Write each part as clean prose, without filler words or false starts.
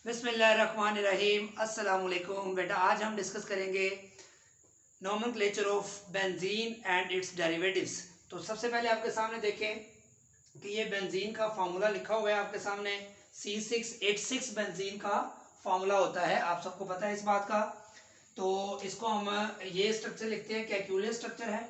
बिस्मिल्लाहिर्रहमानिर्रहीम। अस्सलाम वालेकुम। बेटा आज हम डिस्कस करेंगे nomenclature of benzene and it's derivatives. तो सबसे पहले आपके सामने देखें कि ये बेंजीन का फार्मूला लिखा हुआ है आपके सामने। C6H6 बेंजीन का फार्मूला होता है, आप सबको पता है इस बात का। तो इसको हम ये स्ट्रक्चर लिखते हैं, कैल्कुलस स्ट्रक्चर है।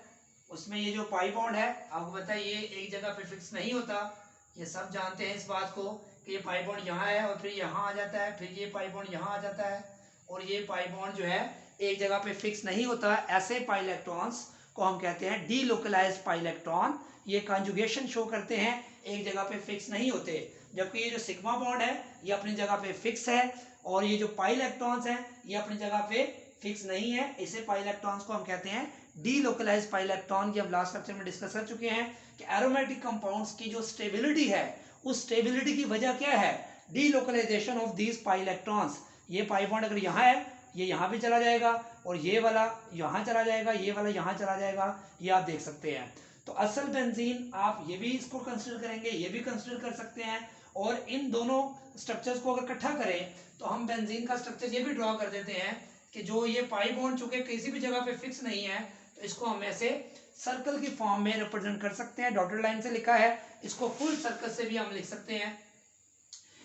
उसमें ये जो पाई बॉन्ड है आपको पता है ये एक जगह पे फिक्स नहीं होता, ये सब जानते हैं इस बात को कि ये पाई बॉन्ड यहाँ है और फिर यहाँ आ जाता है, फिर ये पाई बॉन्ड यहाँ आ जाता है और ये पाई बॉन्ड जो है एक जगह पे फिक्स नहीं होता। ऐसे पाई इलेक्ट्रॉन्स को हम कहते हैं डीलोकलाइज्ड पाई इलेक्ट्रॉन। ये कंजुगेशन शो करते हैं, एक जगह पे फिक्स नहीं होते। जबकि ये जो सिग्मा बॉन्ड है ये अपनी जगह पे फिक्स है और ये जो पाई इलेक्ट्रॉन्स हैं ये अपनी जगह पे फिक्स नहीं है। इसे पाई इलेक्ट्रॉन्स को हम कहते हैं डीलोकलाइज्ड पाई इलेक्ट्रॉन। ये हम लास्ट लेक्चर में डिस्कस कर चुके हैं कि एरोमेटिक कंपाउंड्स की जो स्टेबिलिटी है उस स्टेबिलिटी की वजह क्या है, delocalisation of these pi electrons. ये पाई बॉन्ड अगर यहाँ है ये यहाँ भी चला जाएगा और ये वाला यहाँ चला जाएगा, ये वाला यहाँ चला जाएगा, ये आप देख सकते हैं। तो असल बेंजीन आप ये भी इसको कंसिडर करेंगे, ये भी कंसिडर कर सकते हैं और इन दोनों स्ट्रक्चर्स को अगर इकट्ठा करें तो हम बेंजीन का स्ट्रक्चर ये भी ड्रॉ कर देते हैं कि जो ये पाई बॉन्ड चूंकि किसी भी जगह पे फिक्स नहीं है तो इसको हम ऐसे सर्कल की फॉर्म में रिप्रेजेंट कर सकते हैं। डॉटेड लाइन से लिखा है, इसको फुल सर्कल से भी हम लिख सकते हैं।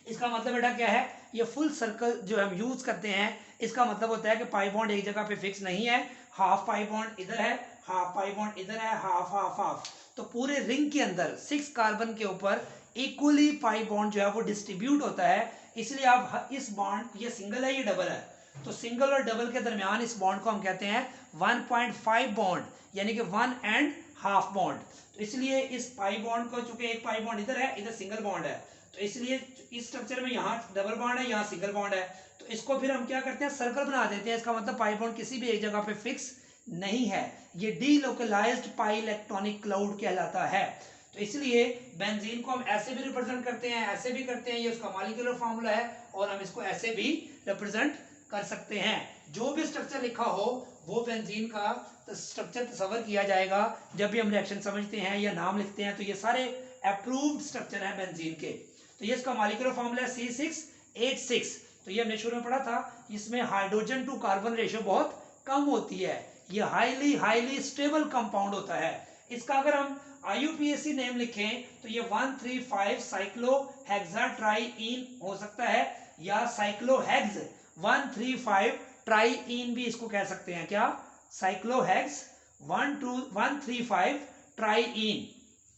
इसका मतलब बेटा क्या है, ये फुल सर्कल जो हम यूज करते हैं इसका मतलब होता है कि पाई बॉन्ड एक जगह पे फिक्स नहीं है, हाफ पाई बॉन्ड इधर है, हाफ पाई बॉन्ड इधर है, हाफ हाफ हाफ। तो पूरे रिंग के अंदर 6 कार्बन के ऊपर इक्वली पाई बॉन्ड जो है वो डिस्ट्रीब्यूट होता है। इसलिए आप इस बॉन्ड, ये सिंगल है ये डबल है, तो सिंगल और डबल के दरमियान इस बॉन्ड को हम कहते हैं 1.5 बॉन्ड, यानी कि 1.5 बॉन्ड। तो इसलिए इस पाई बॉन्ड को, चूंकि एक पाई बॉन्ड इधर है, इधर सिंगल बॉन्ड है, तो इसलिए इस स्ट्रक्चर में यहाँ डबल बॉन्ड है, यहाँ सिंगल बॉन्ड है, तो इसको फिर हम क्या करते हैं, सर्कल बना देते हैं। इसका मतलब पाई बॉन्ड किसी भी एक जगह पे फिक्स नहीं है, ये डीलोकलाइज्ड पाई इलेक्ट्रॉनिक क्लाउड कहलाता है। तो इसलिए बेंजीन को हम ऐसे भी रिप्रेजेंट करते हैं, ऐसे भी करते हैं, ये उसका मॉलिक्यूलर फॉर्मूला है, और हम इसको ऐसे भी रिप्रेजेंट कर सकते हैं। जो भी स्ट्रक्चर लिखा हो वो बेंजीन का स्ट्रक्चर तस्वर किया जाएगा। जब भी हम रिएक्शन समझते हैं या नाम लिखते हैं तो ये सारे अप्रूव्ड स्ट्रक्चर हैं बेंजीन के। तो ये इसका मॉलिक्यूलर फॉर्मूला है C6H6। तो ये हमने शुरू में पढ़ा था, इसमें हाइड्रोजन टू कार्बन रेशियो बहुत कम होती है, ये हाईली स्टेबल कंपाउंड होता है। इसका अगर हम IUPAC नेम लिखें तो ये 135 साइक्लोहेक्साट्राईइन हो सकता है, या साइक्लोहेक्स 135 ट्राईइन भी इसको कह सकते हैं। क्या, साइक्लोहेक्स 135 ट्राईइन।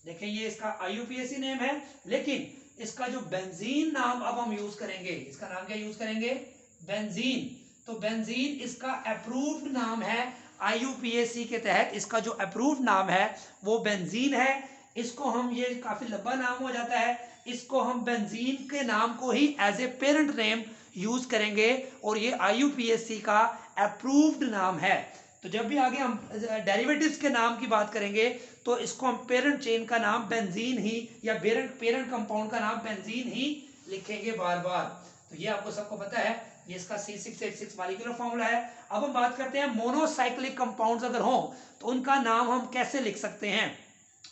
देखिए ये इसका IUPAC नेम है, लेकिन इसका जो बेंजीन नाम अब हम यूज करेंगे, इसका नाम क्या यूज करेंगे, बेंजीन। तो बेंजीन इसका अप्रूव्ड नाम है, IUPAC के तहत इसका जो अप्रूव्ड नाम है वो बेंजीन है। इसको हम, ये काफी लंबा नाम हो जाता है, इसको हम बेंजीन के नाम को ही as a parent name use करेंगे और ये IUPAC का अप्रूव्ड नाम है। तो जब भी आगे हम डेरिवेटिव्स के नाम की बात करेंगे तो इसको हम पेरेंट चेन का नाम बेंजीन ही, या पेरेंट कंपाउंड का नाम बेंजीन ही लिखेंगे बार बार। तो ये आपको सबको पता है, ये इसका C6H6 मॉलिक्यूलर फॉर्मूला है। अब हम बात करते हैं मोनोसाइक्लिक कंपाउंड्स अगर हो तो उनका नाम हम कैसे लिख सकते हैं।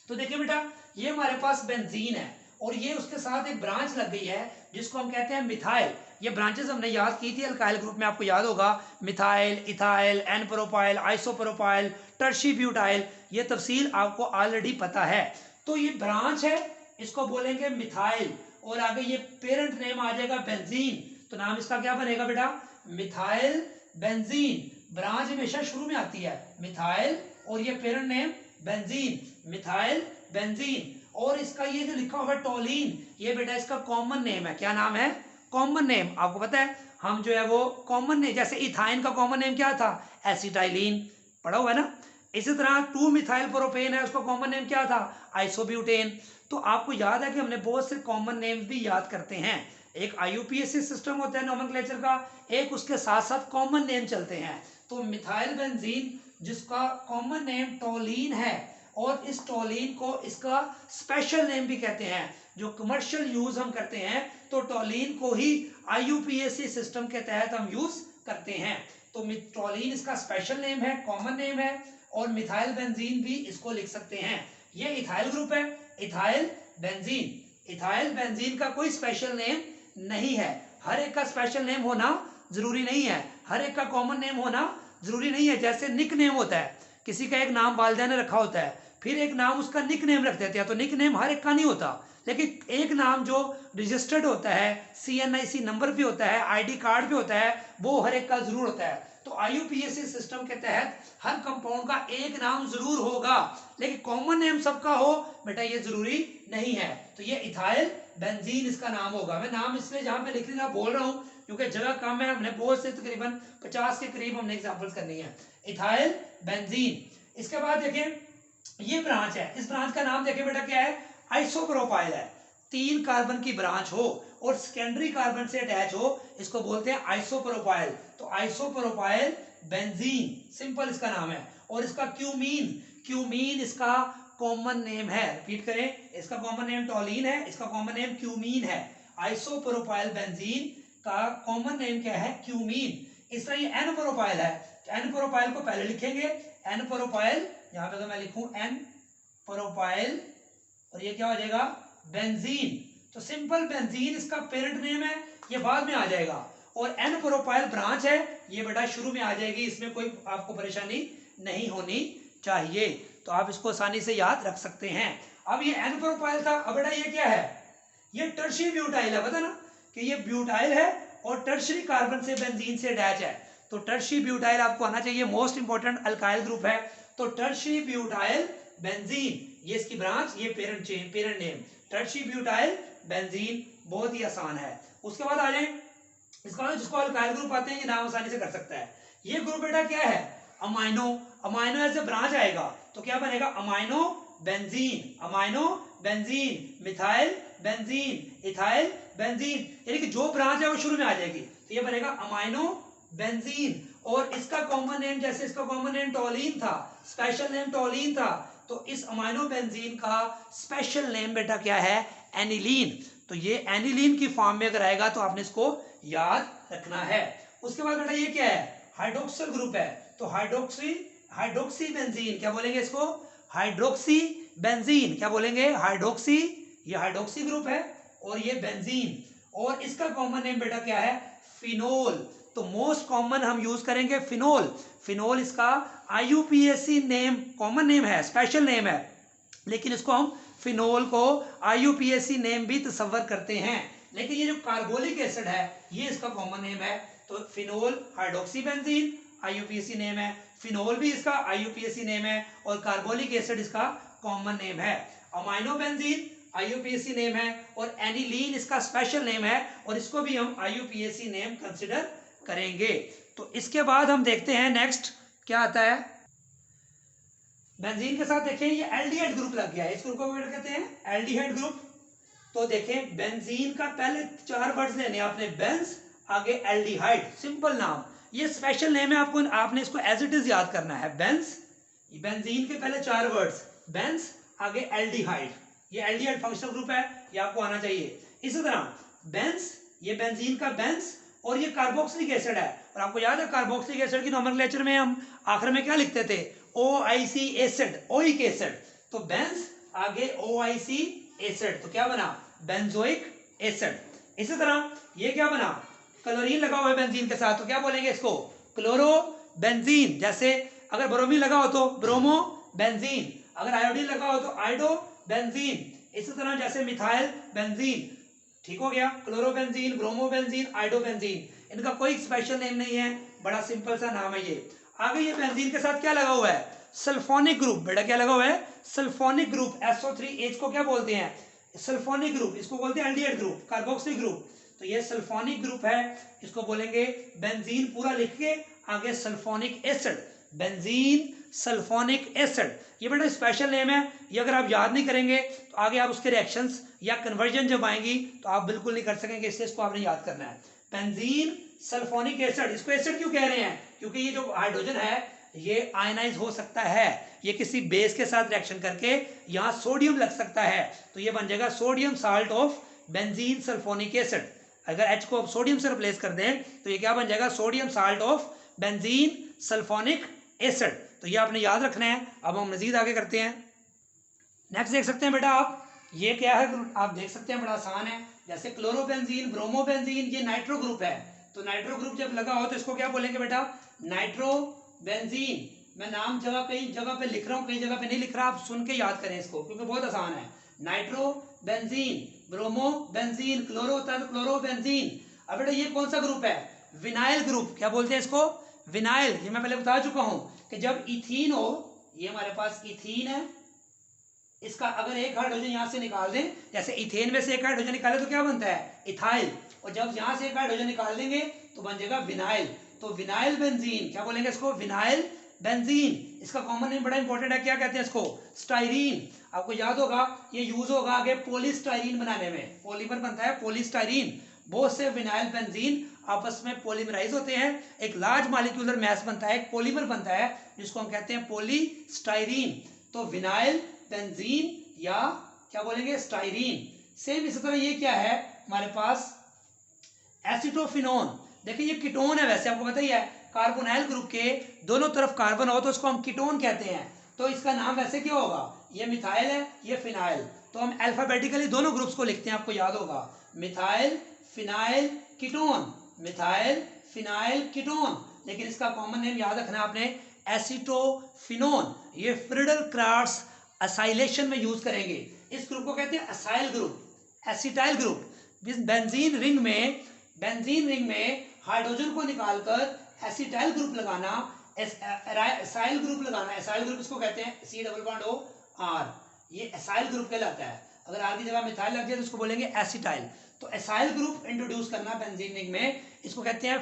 तो देखिए बेटा, ये हमारे पास बेंजीन है और ये उसके साथ एक ब्रांच लग गई है जिसको हम कहते हैं मिथाइल। ये ब्रांचेस हमने याद की थी अल्काइल ग्रुप में, आपको याद होगा, methyl, ethyl, n propyl, isopropyl, tert butyl, ये तफसील आपको ऑलरेडी पता है। तो ये ब्रांच है, इसको बोलेंगे मिथाइल, और आगे ये पेरेंट नेम आ जाएगा बेंजीन। तो नाम इसका क्या बनेगा बेटा, मिथाइल बेंजीन। ब्रांच हमेशा शुरू में आती है, मिथाइल, और ये parent name benzene, methyl benzene. और इसका ये जो लिखा हुआ है टोलीन, ये बेटा इसका कॉमन नेम है। क्या नाम है, कॉमन नेम। आपको पता है हम जो है वो कॉमन नेम, जैसे इथाइन का कॉमन नेम क्या था, एसिटाइलिन, पढ़ा हुआ है ना। इसी तरह 2 मिथाइल प्रोपेन है, उसका कॉमन नेम क्या था, आइसोब्यूटेन। तो आपको याद है कि हमने बहुत से कॉमन नेम्स भी याद करते हैं। एक IUPAC सिस्टम होता है नोमेनक्लेचर का, एक उसके साथ साथ कॉमन नेम चलते हैं। तो मिथाइल बेंजीन जिसका कॉमन नेम टोलीन है, और इस टोलीन को इसका स्पेशल नेम भी कहते हैं। जो कमर्शियल यूज हम करते हैं तो टोलीन को ही IUPAC सिस्टम के तहत हम यूज करते हैं। तो टोलीन इसका स्पेशल नेम है, कॉमन नेम है, और मिथाइल बेंजीन भी इसको लिख सकते हैं। ये इथाइल ग्रुप है, इथाइल बेंजीन। इथाइल बेंजीन का कोई स्पेशल नेम नहीं है। हर एक का स्पेशल नेम होना जरूरी नहीं है, हर एक का कॉमन नेम होना जरूरी नहीं है। जैसे निक नेम होता है, किसी का एक नाम वालिदैन ने रखा होता है, फिर एक नाम उसका निक नेम रख देते हैं, तो निक नेम हर एक का नहीं होता, लेकिन एक नाम जो रजिस्टर्ड होता है, CNIC नंबर पे होता है, ID कार्ड पे होता है, वो हर एक का जरूर होता है। तो IUPAC सिस्टम के तहत हर कंपाउंड का एक नाम जरूर होगा, लेकिन कॉमन नेम सबका हो बेटा ये जरूरी नहीं है। तो ये इथाइल बेंजीन इसका नाम होगा। मैं नाम इसलिए जहां पे लिख रहा बोल रहा हूँ क्योंकि जगह कम है, हमने बहुत से तकरीबन 50 के करीब हमने एग्जांपल्स करनी है। Ethyl benzene. इसके बाद देखिए ये ब्रांच है, इस ब्रांच का नाम देखिए बेटा क्या है, आइसोप्रोपाइल है। 3 कार्बन की ब्रांच हो और सेकेंडरी कार्बन से अटैच हो, इसको बोलते हैं आइसोप्रोपाइल। तो आइसोप्रोपाइल बेंजीन सिंपल इसका नाम है। और इसका क्यूमीन, क्यूमीन इसका कॉमन नेम है। रिपीट करें, इसका कॉमन नेम टॉलिन है, इसका कॉमन नेम क्यूमीन है। आइसोप्रोपाइल बेंजीन का कॉमन नेम क्या है, क्यूमीन। इस तरह ये एन प्रोपाइल है, तो एन प्रोपाइल को पहले लिखेंगे, एन प्रोपाइल, यहां पे तो मैं लिखूं एन प्रोपाइल, और ये क्या हो जाएगा, बेंजीन। तो सिंपल बेंजीन इसका पेरेंट नेम है, ये बाद में आ जाएगा। और एन प्रोपाइल ब्रांच है, ये बेटा शुरू में आ जाएगी, इसमें कोई आपको परेशानी नहीं होनी चाहिए। तो आप इसको आसानी से याद रख सकते हैं। अब ये एन प्रोपाइल था, अब बेटा ये क्या है, ये टर्शियरी ब्यूटाइल है। पता ना कि ये ब्यूटाइल है और टर्शियरी कार्बन से बेंजीन से अटैच है। तो टर्शियरी ब्यूटाइल आपको आना चाहिए, मोस्ट इंपॉर्टेंट अल्काइल ग्रुप है। तो टर्शियरी ब्यूटाइल बेंजीन, ये इसकी ब्रांच, ये parent name tertiary butyl benzene, बहुत ही आसान है। उसके बाद आ जाए, इसका मतलब जिसको अल्काइल ग्रुप आते हैं ये नाम आसानी से कर सकता है। ये ग्रुप बेटा क्या है, अमाइनो। अमाइनो ऐसे ब्रांच आएगा तो क्या बनेगा, amino benzene, amino benzene, methyl benzene, ethyl benzene, यानी कि जो ब्रांच है वो शुरू में आ जाएगी, तो ये बनेगा अमाइनो बेंजीन। और इसका कॉमन नेम, जैसे इसका कॉमन नेम टॉलिन था, स्पेशल नेम टॉलिन था, तो इस अमाइनो बेंजीन का स्पेशल नेम बेटा क्या है, एनिलीन। तो ये एनिलीन की फॉर्म में अगर आएगा तो आपने इसको याद रखना है। उसके बाद बेटा ये क्या है, हाइड्रोक्सिल ग्रुप है। तो हाइड्रोक्सी बेंजीन, क्या बोलेंगे इसको, हाइड्रोक्सी बेंजीन, क्या बोलेंगे, हाइड्रोक्सी, ये हाइड्रोक्सी ग्रुप है और ये बेंजीन। और इसका कॉमन नेम बेटा क्या है, फिनोल। तो मोस्ट कॉमन हम यूज करेंगे फिनोल। फिनोल इसका IUPAC नेम, कॉमन नेम है, स्पेशल नेम है, लेकिन इसको हम फिनोल को IUPAC नेम भी तस्वर करते हैं। लेकिन ये जो कार्बोलिक एसिड है ये इसका कॉमन नेम है। तो phenol hydroxy benzene IUPAC name है, फिनोल भी इसका IUPAC नेम है, और कार्बोलिक एसिड इसका कॉमन नेम है। अमाइनो बेंजीन IUPAC नेम है, और एनिलीन इसका स्पेशल नेम है, और इसको भी हम IUPAC नेम कंसिडर करेंगे। तो इसके बाद हम देखते हैं नेक्स्ट क्या आता है, बेंजीन के साथ देखें ये एल्डिहाइड ग्रुप लग गया है, इस ग्रुप को क्या कहते हैं, एल्डिहाइड ग्रुप। तो देखें बेंजीन का पहले 4 वर्ड्स लेने आपने, बेंज, आगे एल्डिहाइड, सिंपल नाम, ये स्पेशल नेम है, आपको आपने इसको एज इट इज याद करना है। बेंज, बेंजीन के पहले 4 वर्ड्स, बेंज, आगे एल्डिहाइड, ये एल्डिहाइड फंक्शनल ग्रुप है, ये आपको आना चाहिए। इसी तरह बेंज, ये बेंजीन का बेंज, और ये कार्बोक्सिलिक एसिड है। और आपको याद है कार्बोक्सिलिक एसिड की नोमेनक्लेचर में हम आखिर में क्या लिखते थे, OIC एसिड, ओइक एसिड। तो बेंज आगे OIC एसिड, तो क्या बना, बेंजोइक एसिड। इसी तरह ये क्या बना, क्लोरीन लगा हुआ है बेंजीन के साथ, तो क्या बोलेंगे इसको, क्लोरो बेंजीन। जैसे अगर ब्रोमीन लगा हो तो ब्रोमो बेंजीन, अगर आयोडीन लगा हो तो आयोडो बेंजीन। इसी तरह जैसे मिथाइल बेंजीन, ठीक हो गया, chloro benzene, bromo benzene, iodo benzene, इनका कोई स्पेशल नेम नहीं है, बड़ा सिंपल सा नाम है ये। आगे ये बेंजीन के साथ क्या लगा हुआ है, सल्फोनिक ग्रुप। बेटा क्या लगा हुआ है, सल्फोनिक ग्रुप। SO3H को क्या बोलते हैं, सल्फोनिक ग्रुप, इसको बोलते हैं एल्डिहाइड ग्रुप, कार्बोक्सिलिक ग्रुप। तो ये सल्फोनिक ग्रुप है, इसको बोलेंगे बेंजीन, पूरा लिख के आगे sulphonic acid, benzene sulphonic acid. ये बेटा स्पेशल नेम है, ये अगर आप याद नहीं करेंगे तो आगे आप उसके रिएक्शंस या कन्वर्जन जब आएंगी तो आप बिल्कुल नहीं कर सकेंगे, इससे इसको आपने याद करना है। बेंजीन सल्फोनिक एसिड, इसको एसिड क्यों कह रहे हैं, क्योंकि ये जो हाइड्रोजन है ये आयनाइज हो सकता है, ये किसी बेस के साथ रिएक्शन करके यहाँ सोडियम लग सकता है, तो ये बन जाएगा sodium salt of benzene sulphonic acid. अगर H को आप सोडियम से रिप्लेस कर दें तो ये क्या बन जाएगा, sodium salt of benzene sulphonic acid. तो ये आपने याद रखना है। अब हम मजीद आगे करते हैं। नेक्स्ट देख सकते हैं बेटा आप, ये क्या है आप देख सकते हैं, बड़ा आसान है। जैसे क्लोरोबेंजीन, ब्रोमोबेंजीन, ये नाइट्रो ग्रुप है। तो नाइट्रो ग्रुप जब लगा हो तो इसको क्या बोलेंगे बेटा, नाइट्रोबेंजीन। मैं नाम जगह कई जगह पे लिख रहा हूँ, कई जगह पे नहीं लिख रहा, आप सुन के याद करें इसको क्योंकि बहुत आसान है। Nitrobenzene, bromobenzene, chlorobenzene. अब बेटा ये कौन सा ग्रुप है, विनाइल ग्रुप। क्या बोलते हैं इसको, विनाइल। ये मैं पहले बता चुका हूं कि जब इथीन हो, ये हमारे पास इथीन है, इसका अगर एक हाइड्रोजन यहां से निकाल दें, जैसे इथेन में से एक हाइड्रोजन निकाले तो क्या बनता है, इथाइल। और जब यहां से एक हाइड्रोजन निकाल देंगे तो बन जाएगा विनाइल। तो विनाइल बेंजीन, क्या बोलेंगे इसको, विनाइल बेंजीन। इसका कॉमन नेम बड़ा इंपॉर्टेंट है, क्या कहते हैं इसको, स्टाइरीन। आपको याद होगा ये यूज होगा आगे पॉलीस्टाइरीन बनाने में, पॉलीमर बनता है पॉलीस्टाइरीन। बहुत से विनाइल बेंजीन आपस में पॉलीमराइज होते हैं, एक लार्ज मॉलिक्यूलर मैस बनता है, एक पॉलीमर बनता है जिसको हम कहते हैं पॉलीस्टाइरीन। तो विनाइल बेंजीन या क्या बोलेंगे, स्टाइरीन। सेम इसी तरह ये क्या है हमारे पास, एसिटोफिनोन। देखिए ये कीटोन है, वैसे आपको पता ही है, कार्बोनाइल ग्रुप के दोनों तरफ कार्बन हो तो उसको हम कीटोन कहते हैं। तो इसका नाम वैसे क्या होगा, ये मिथाइल है, ये फिनाइल। तो हम अल्फाबेटिकली दोनों ग्रुप्स को लिखते हैं, आपको याद होगा, methyl phenyl ketone, methyl phenyl ketone. लेकिन इसका कॉमन नेम याद रखना आपने, एसिटोफिनोन। ये फ्रीडल क्राफ्ट्स असाइलेशन में यूज करेंगे। इस ग्रुप को कहते हैं acyl group, acetyl group. Benzene ring में हाइड्रोजन को निकालकर एसिटाइल ग्रुप लगाना, एसाइल ग्रुप लगाना। एसाइल ग्रुप इसको कहते हैं C+O+R, ये एसाइल ग्रुप कहलाता है। अगर आर की जगह मिथाइल लग जाए तो इसको बोलेंगे एसिटाइल। तो एसाइल ग्रुप इंट्रोड्यूस करना बेंजीन रिंग में, इसको कहते हैं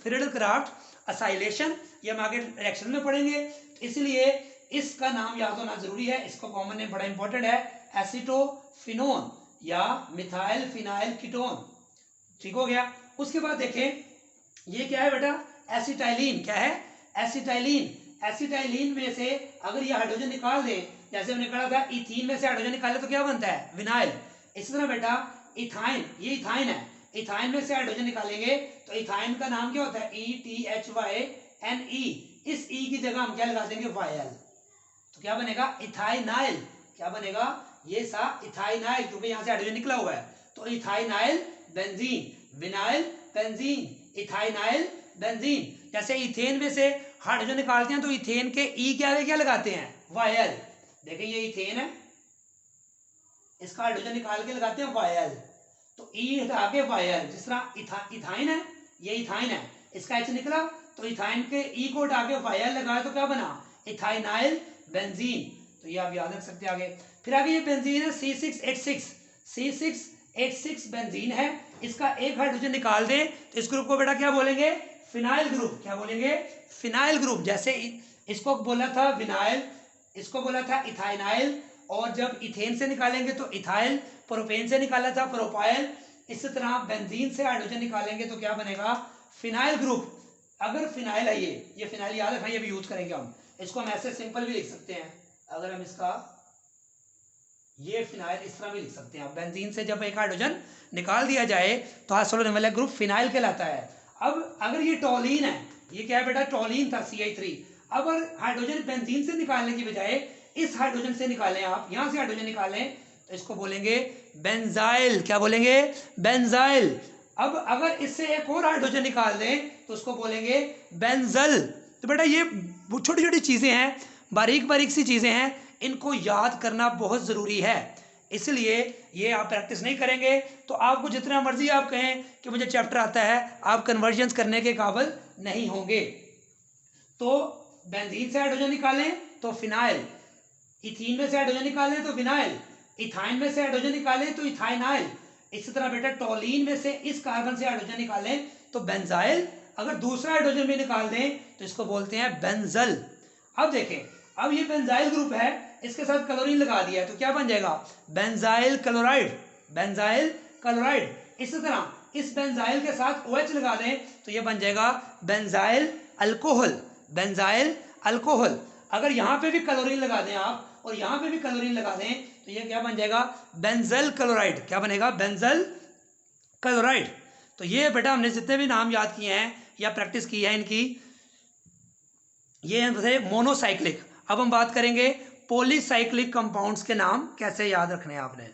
फ्रीडल क्राफ्ट असाइलेशन। ये हम आगे रिएक्शन में पढ़ेंगे, इसलिए इसका नाम याद होना जरूरी है। इसका कॉमन नेम बड़ा इंपॉर्टेंट है, एसिटोफिनोन या मिथाइल फिनाइल कीटोन। ठीक हो गया। उसके बाद देखें ये क्या है बेटा, एसिटाइलिन। क्या है, एसिटाइलिन। एसिटाइलिन में से अगर ये हाइड्रोजन निकाल दे, जैसे हमने कहा था इथीन में से हाइड्रोजन निकाले तो क्या बनता है, विनाइल। इसी तरह बेटा इथाइन, ये इथाइन है, इथाइन में से हाइड्रोजन निकालेंगे तो इथाइन का नाम क्या होता है, ETHYNE। इस ई की जगह हम क्या लगा देंगे, वायल। तो क्या बनेगा, इथाइनाइल। क्या बनेगा, ये सा इथाइनाइल, क्योंकि यहां से हाइड्रोजन निकला हुआ है। तो इथाइनाइल बेंजीन, विनाइल बेंजीन, इथाइनाइल बेंजीन। जैसे इथेन में से हाइड्रोजन निकालते हैं तो इथेन के ई के आगे क्या लगाते हैं, वायल। देखिए ये इथेन है, इसका हाइड्रोजन निकाल के लगाते हैं वायल। तो ई हटा के वायल, जिस तरह इथाइन है, ये इथाइन है, इसका एच निकला तो इथाइन के ई को हटा के वायल लगाया तो क्या बना, इथाइनाइल बेंजीन। तो ये आप याद रख सकते हैं आगे। फिर आगे ये बेंजीन है C6H6 बेंजीन है। इसका एक हाइड्रोजन निकाल दे तो इस ग्रुप को बेटा क्या बोलेंगे, फिनाइल ग्रुप। क्या बोलेंगे, फिनाइल ग्रुप। जैसे इसको बोला था विनाइल, इसको बोला था इथाइनाइल, और जब इथेन से निकालेंगे तो इथाइल, प्रोपेन से निकाला था प्रोपाइल। इसी तरह बेंजीन से हाइड्रोजन निकालेंगे तो क्या बनेगा, फिनाइल ग्रुप। अगर फिनाइल है ये फिनाइल याद रखना, ये भी यूज करेंगे हम। इसको हम ऐसे सिंपल भी लिख सकते हैं, अगर हम इसका ये फिनाइल इस तरह भी लिख सकते हैं। बेंजीन से जब एक हाइड्रोजन निकाल दिया जाए तो आइसोलेट वाला ग्रुप फिनाइल कहलाता है। अब अगर ये टोलीन है, ये क्या है बेटा, टोलीन था CH3। अब अगर हाइड्रोजन बेंजीन से निकालने की बजाय इस हाइड्रोजन से निकालें, आप यहां से हाइड्रोजन निकालें तो इसको बोलेंगे बेंजाइल। क्या बोलेंगे, बेंजाइल। अब अगर इससे एक और हाइड्रोजन निकाल दें तो उसको बोलेंगे बेंजल। तो बेटा ये छोटी छोटी चीजें हैं, बारीक सी चीजें हैं, इनको याद करना बहुत जरूरी है। इसलिए ये आप प्रैक्टिस नहीं करेंगे तो आपको जितना मर्जी आप कहें कि मुझे चैप्टर आता है, आप कन्वर्जन्स करने के काबिल नहीं होंगे। तो बेंजीन से हाइड्रोजन निकालें तो फिनाइल, इथीन में से हाइड्रोजन निकालें तो विनाइल, इथाइन में से हाइड्रोजन निकालें तो इथाइनाइल। इसी तरह बेटा टोलीन में से इस कार्बन से हाइड्रोजन निकालें तो बेंजाइल। अगर दूसरा हाइड्रोजन भी निकाल दें तो इसको बोलते हैं बेंजल। अब देखें, अब ये बेंजाइल ग्रुप है, इसके साथ क्लोरीन लगा दिया है तो क्या बन जाएगा, बेंजाइल क्लोराइड। Benzyl chloride. इसी तरह इस बेंजाइल के साथ OH लगा दें तो ये बन जाएगा बेंजाइल अल्कोहल। Benzyl alcohol. अगर यहाँ पे भी क्लोरीन लगा दें आप और यहाँ पे भी क्लोरीन लगा दें तो ये क्या बन जाएगा, बेंजल क्लोराइड। क्या बनेगा, बेंजल क्लोराइड। तो ये बेटा हमने जितने भी नाम याद किए हैं या प्रैक्टिस की है इनकी, ये थे मोनोसाइक्लिक। अब हम बात करेंगे पॉलीसाइक्लिक कंपाउंड्स के नाम कैसे याद रखने हैं आपने।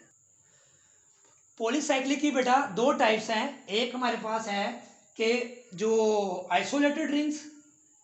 पॉलीसाइक्लिक की बेटा दो टाइप्स हैं। एक हमारे पास है कि जो आइसोलेटेड रिंग्स,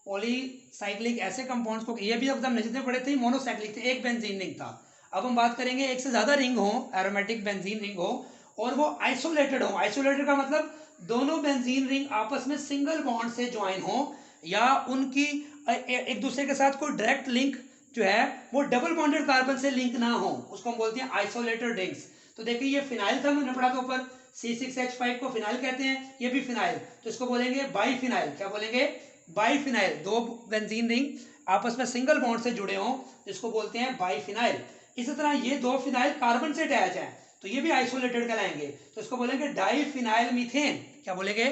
पॉलीसाइक्लिक ऐसे कंपाउंड्स को, ये भी अब हमने जितने पढ़े थे मोनोसाइक्लिक थे, एक बेंजीन रिंग था। अब हम बात करेंगे एक से ज्यादा रिंग हो, एरोमेटिक बेंजीन रिंग हो और वो आइसोलेटेड हो। आइसोलेटेड का मतलब दोनों बेंजीन रिंग आपस में सिंगल बॉन्ड से ज्वाइन हो या उनकी एक दूसरे के साथ कोई डायरेक्ट लिंक जो है वो डबल बॉन्डेड कार्बन से लिंक ना हो, उसको हम बोलते हैं आइसोलेटेड रिंग्स। तो देखिए ये फिनाइल था, मैंने पढ़ा था ऊपर, C6H5 को फिनाइल कहते हैं, ये भी फिनाइल, तो इसको बोलेंगे बाईफिनाइल। क्या बोलेंगे? बाईफिनाइल। दो बेंजीन रिंग आपस में सिंगल बॉन्ड से जुड़े हों, इसको बोलते हैं बाईफिनाइल। इसी तरह ये दो फिनाइल कार्बन से अटैच है तो ये भी आइसोलेटेड कहलाएंगे, तो इसको बोलेंगे डाईफिनाइल मीथेन। क्या बोलेंगे?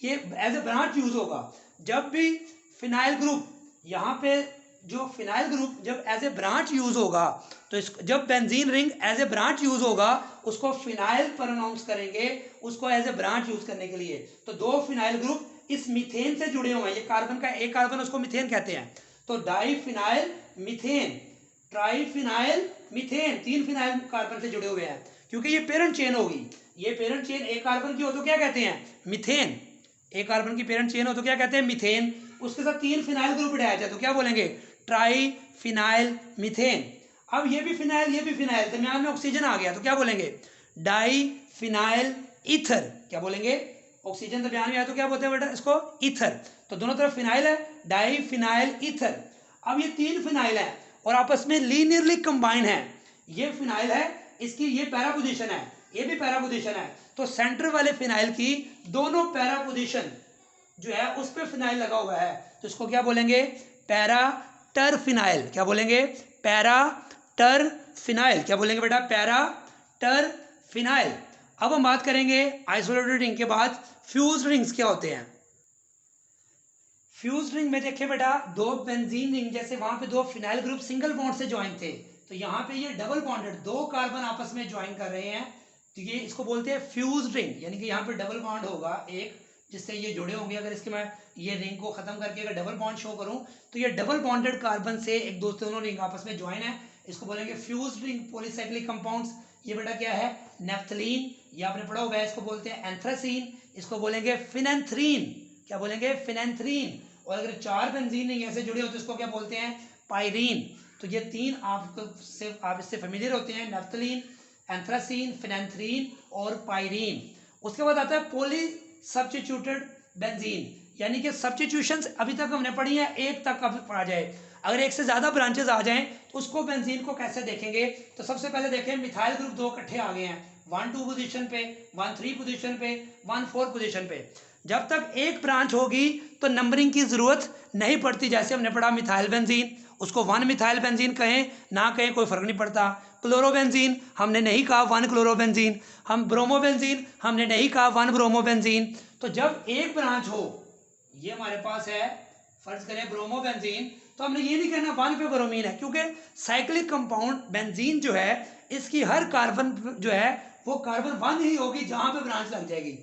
ये एज ए ब्रांच यूज होगा जब भी फिनाइल ग्रुप, यहाँ पे जो फिनाइल ग्रुप जब एज ए ब्रांच यूज होगा, तो इसको जब benzene ring as a branch use होगा उसको फिनाइल प्रोनाउंस करेंगे, उसको एज ए ब्रांच यूज करने के लिए। तो दो फिनाइल ग्रुप इस मीथेन से जुड़े हुए हैं, ये कार्बन का एक कार्बन, उसको मीथेन कहते हैं। तो डाईफिनाइल मीथेन, ट्राईफिनाइल मीथेन, तीन फिनाइल कार्बन से जुड़े हुए हैं क्योंकि ये पेरेंट चेन होगी। ये पेरेंट चेन एक कार्बन की हो तो क्या कहते हैं? मीथेन। एक कार्बन की पेरेंट चेन हो तो क्या कहते हैं? मीथेन। उसके साथ तीन फिनाइल ग्रुप अटैच है तो क्या बोलेंगे? Try phenyl methane. अब ये भी फिनाइल, ये भी फिनाइल, दरमियान में ऑक्सीजन आ गया तो क्या बोलेंगे? Di phenyl ether. क्या बोलेंगे? ऑक्सीजन दरमियान में आया तो क्या बोलते हैं बेटा? इसको ईथर। तो दोनों तरफ फिनाइल है, डाई फिनाइल ईथर। अब ये तीन फिनाइल है और आपस में लीनियरली कंबाइन है। ये फिनाइल है, इसकी ये पैरा पोजीशन है, ये भी पैरा पोजीशन है, तो सेंटर वाले फिनाइल की दोनों पैरा पोजीशन जो है उस पर फिनाइल लगा हुआ है तो इसको क्या बोलेंगे? पैरा टर फिनाइल। क्या बोलेंगे? पैरा टर फिनाइल। क्या बोलेंगे बेटा? पैरा टर फिनाइल। अब हम बात करेंगे आइसोलेटेड रिंग के बाद फ्यूज रिंग्स क्या होते हैं। फ्यूज रिंग में देखिए बेटा, दो बेंजीन रिंग, जैसे वहां पे दो फिनाइल ग्रुप सिंगल बॉन्ड से ज्वाइन थे तो यहाँ पे ये डबल बॉन्डेड दो कार्बन आपस में ज्वाइन कर रहे हैं तो ये इसको बोलते हैं फ्यूज रिंग, यानी कि यहाँ पे डबल बॉन्ड होगा एक जिससे ये जुड़े होंगे। अगर इसके मैं ये रिंग को खत्म करके अगर डबल बॉन्ड शो करूं तो ये डबल बॉन्डेड कार्बन से एक दोनों रिंग आपस में ज्वाइन है, इसको बोलेंगे फ्यूज रिंग पॉलीसाइक्लिक कंपाउंड्स। ये बेटा क्या है? नेफ्थलीन। ये आपने पढ़ा होगा, इसको बोलते हैं एंथ्रासीन, इसको बोलेंगे फिनेंथ्रीन। क्या बोलेंगे? फिनेंथ्रीन। और अगर चार बेंजीन रिंग ऐसे जुड़े हो तो इसको क्या बोलते हैं? पायरीन। तो ये तीन आप इससे फेमिलियर होते हैं, नेफ्थलीन, एंथ्रासीन, फिनेंथ्रीन और पायरीन। उसके बाद आता है पॉली सब्स्टिट्यूटेड बेंजीन, यानी कि सब्स्टिट्यूशंस अभी तक हमने पढ़ी है, एक तक अब पढ़ा जाए। अगर एक से ज्यादा ब्रांचेस आ जाएं तो उसको बेंजीन को कैसे देखेंगे? तो सबसे पहले देखें मिथाइल ग्रुप दो इकट्ठे आ गए हैं 1-2 पोजीशन पे, 1-3 पोजीशन पे, 1-4 पोजीशन पे। जब तक एक ब्रांच होगी तो नंबरिंग की जरूरत नहीं पड़ती। जैसे हमने पढ़ा मिथाइल बेंजीन, उसको 1 मिथाइल बेंजीन कहें ना कहें कोई फर्क नहीं पड़ता। क्लोरोबेंजीन हमने नहीं कहा 1 क्लोरोबेंजीन, हम ब्रोमोबेंजीन हमने नहीं कहा 1 ब्रोमोबेंजीन। तो जब एक ब्रांच हो, ये हमारे पास है फर्ज करें ब्रोमोबेंजीन, तो हमने ये नहीं कहना 1 पे ब्रोमीन है, क्योंकि साइक्लिक कंपाउंड बेंजीन जो है इसकी हर कार्बन जो है वो कार्बन 1 ही होगी जहां पे ब्रांच लग जाएगी।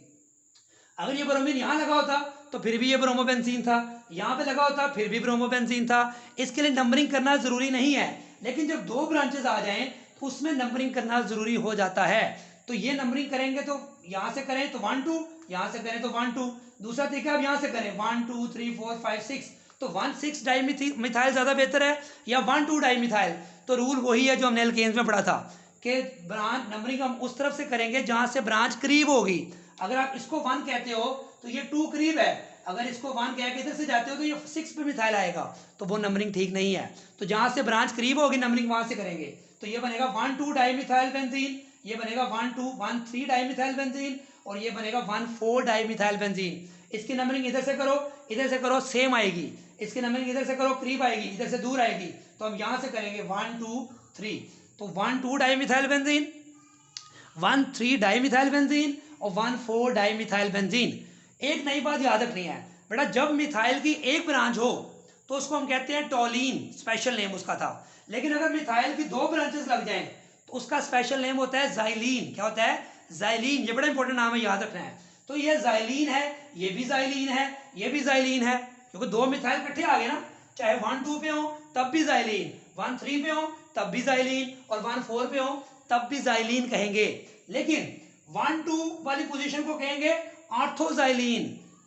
अगर ये ब्रोमीन यहाँ लगा होता तो फिर भी ये ब्रोमोबेंजीन था, यहाँ पे लगा होता फिर भी ब्रोमोबेंजीन था। इसके लिए नंबरिंग करना जरूरी नहीं है, लेकिन जब दो ब्रांचेस आ जाएं तो उसमें नंबरिंग करना जरूरी हो जाता है। तो ये नंबरिंग करेंगे तो यहाँ से करें तो 1-2, यहाँ से करें तो 1-2। दूसरा तरीका अब यहाँ से करें 1-2 3 4 5 6, तो 1,6 डाई मिथाइल ज्यादा बेहतर है या 1,2 डाई मिथाइल? तो रूल वही है जो हमने एल्केन्स में पढ़ा था कि ब्रांच नंबरिंग हम उस तरफ से करेंगे जहां से ब्रांच करीब होगी। अगर आप इसको 1 कहते हो तो ये 2 करीब है, अगर इसको 1 कह के इधर से जाते हो तो ये 6 पे मिथाइल आएगा, तो वो नंबरिंग ठीक नहीं है। तो जहां से ब्रांच करीब होगी नंबरिंग वहां से करेंगे। तो ये बनेगा 1,2 डाई मिथाइल बेंजीन, ये बनेगा 1,2 डाई मिथाइल बेंजीन और ये बनेगा 1,4 डाई मिथाइल बेंजीन। इसकी नंबरिंग इधर से करो, इधर से करो, सेम आएगी। इसकी नंबरिंग इधर से करो, करीब आएगी, इधर से दूर आएगी। तो हम यहां से करेंगे 1 2 3, तो 1,2 di methyl benzene, 1,3 di methyl benzene और 1,4 डाई मिथाइल बेंजीन। एक नई बात याद रखनी है बेटा, जब मिथाइल की एक ब्रांच हो तो उसको हम कहते हैं टॉलीन, स्पेशल नेम उसका था। लेकिन अगर मिथाइल की 2 ब्रांचेस लग जाएं तो उसका स्पेशल नेम होता है जाइलीन। क्या होता है? जाइलीन। ये बड़ा इंपॉर्टेंट नाम है, याद रखना है। तो ये जाइलीन है, ये भी जाइलीन है, ये भी जाइलीन है, क्योंकि 2 मिथाइल इकट्ठे आ गए ना, चाहे 1-2 पे हो तब भी जाइलीन, 1-3 पे हो तब भी जाइलीन और 1-4 पे हो तब भी जाइलीन कहेंगे। लेकिन 1-2 वाली पोजीशन को कहेंगे ऑर्थोजाइलिन,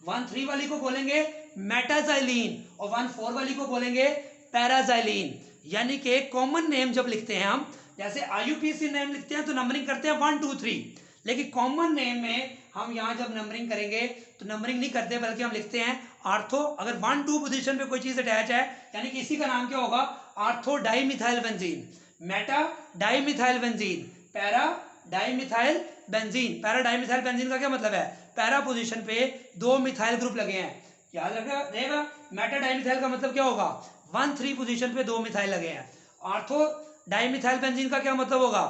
1-3 वाली को बोलेंगे मेटाजाइलिन और 1-4 वाली को बोलेंगे पैराजाइलिन। यानी कि कॉमन नेम जब लिखते हैं हम, जैसे IUPAC नेम लिखते हैं तो नंबरिंग करते हैं 1 2 3, लेकिन कॉमन नेम में हम यहाँ जब नंबरिंग करेंगे तो नंबरिंग नहीं करते बल्कि हम लिखते हैं आर्थो। अगर 1-2 पोजीशन पे कोई चीज अटैच है यानी कि इसी का नाम क्या होगा, ortho dimethyl benzene, Meta dimethyl benzene, para dimethyl benzene. Para dimethyl benzene का क्या मतलब है, पैरा पोजीशन पे 2 मिथाइल ग्रुप लगे हैं, याद रखेगा। मेटा डाइमिथाइल का मतलब क्या होगा, 1-3 पोजीशन पे 2 मिथाइल लगे हैं। आर्थो डाइमिथाइल बेंजीन का क्या मतलब होगा,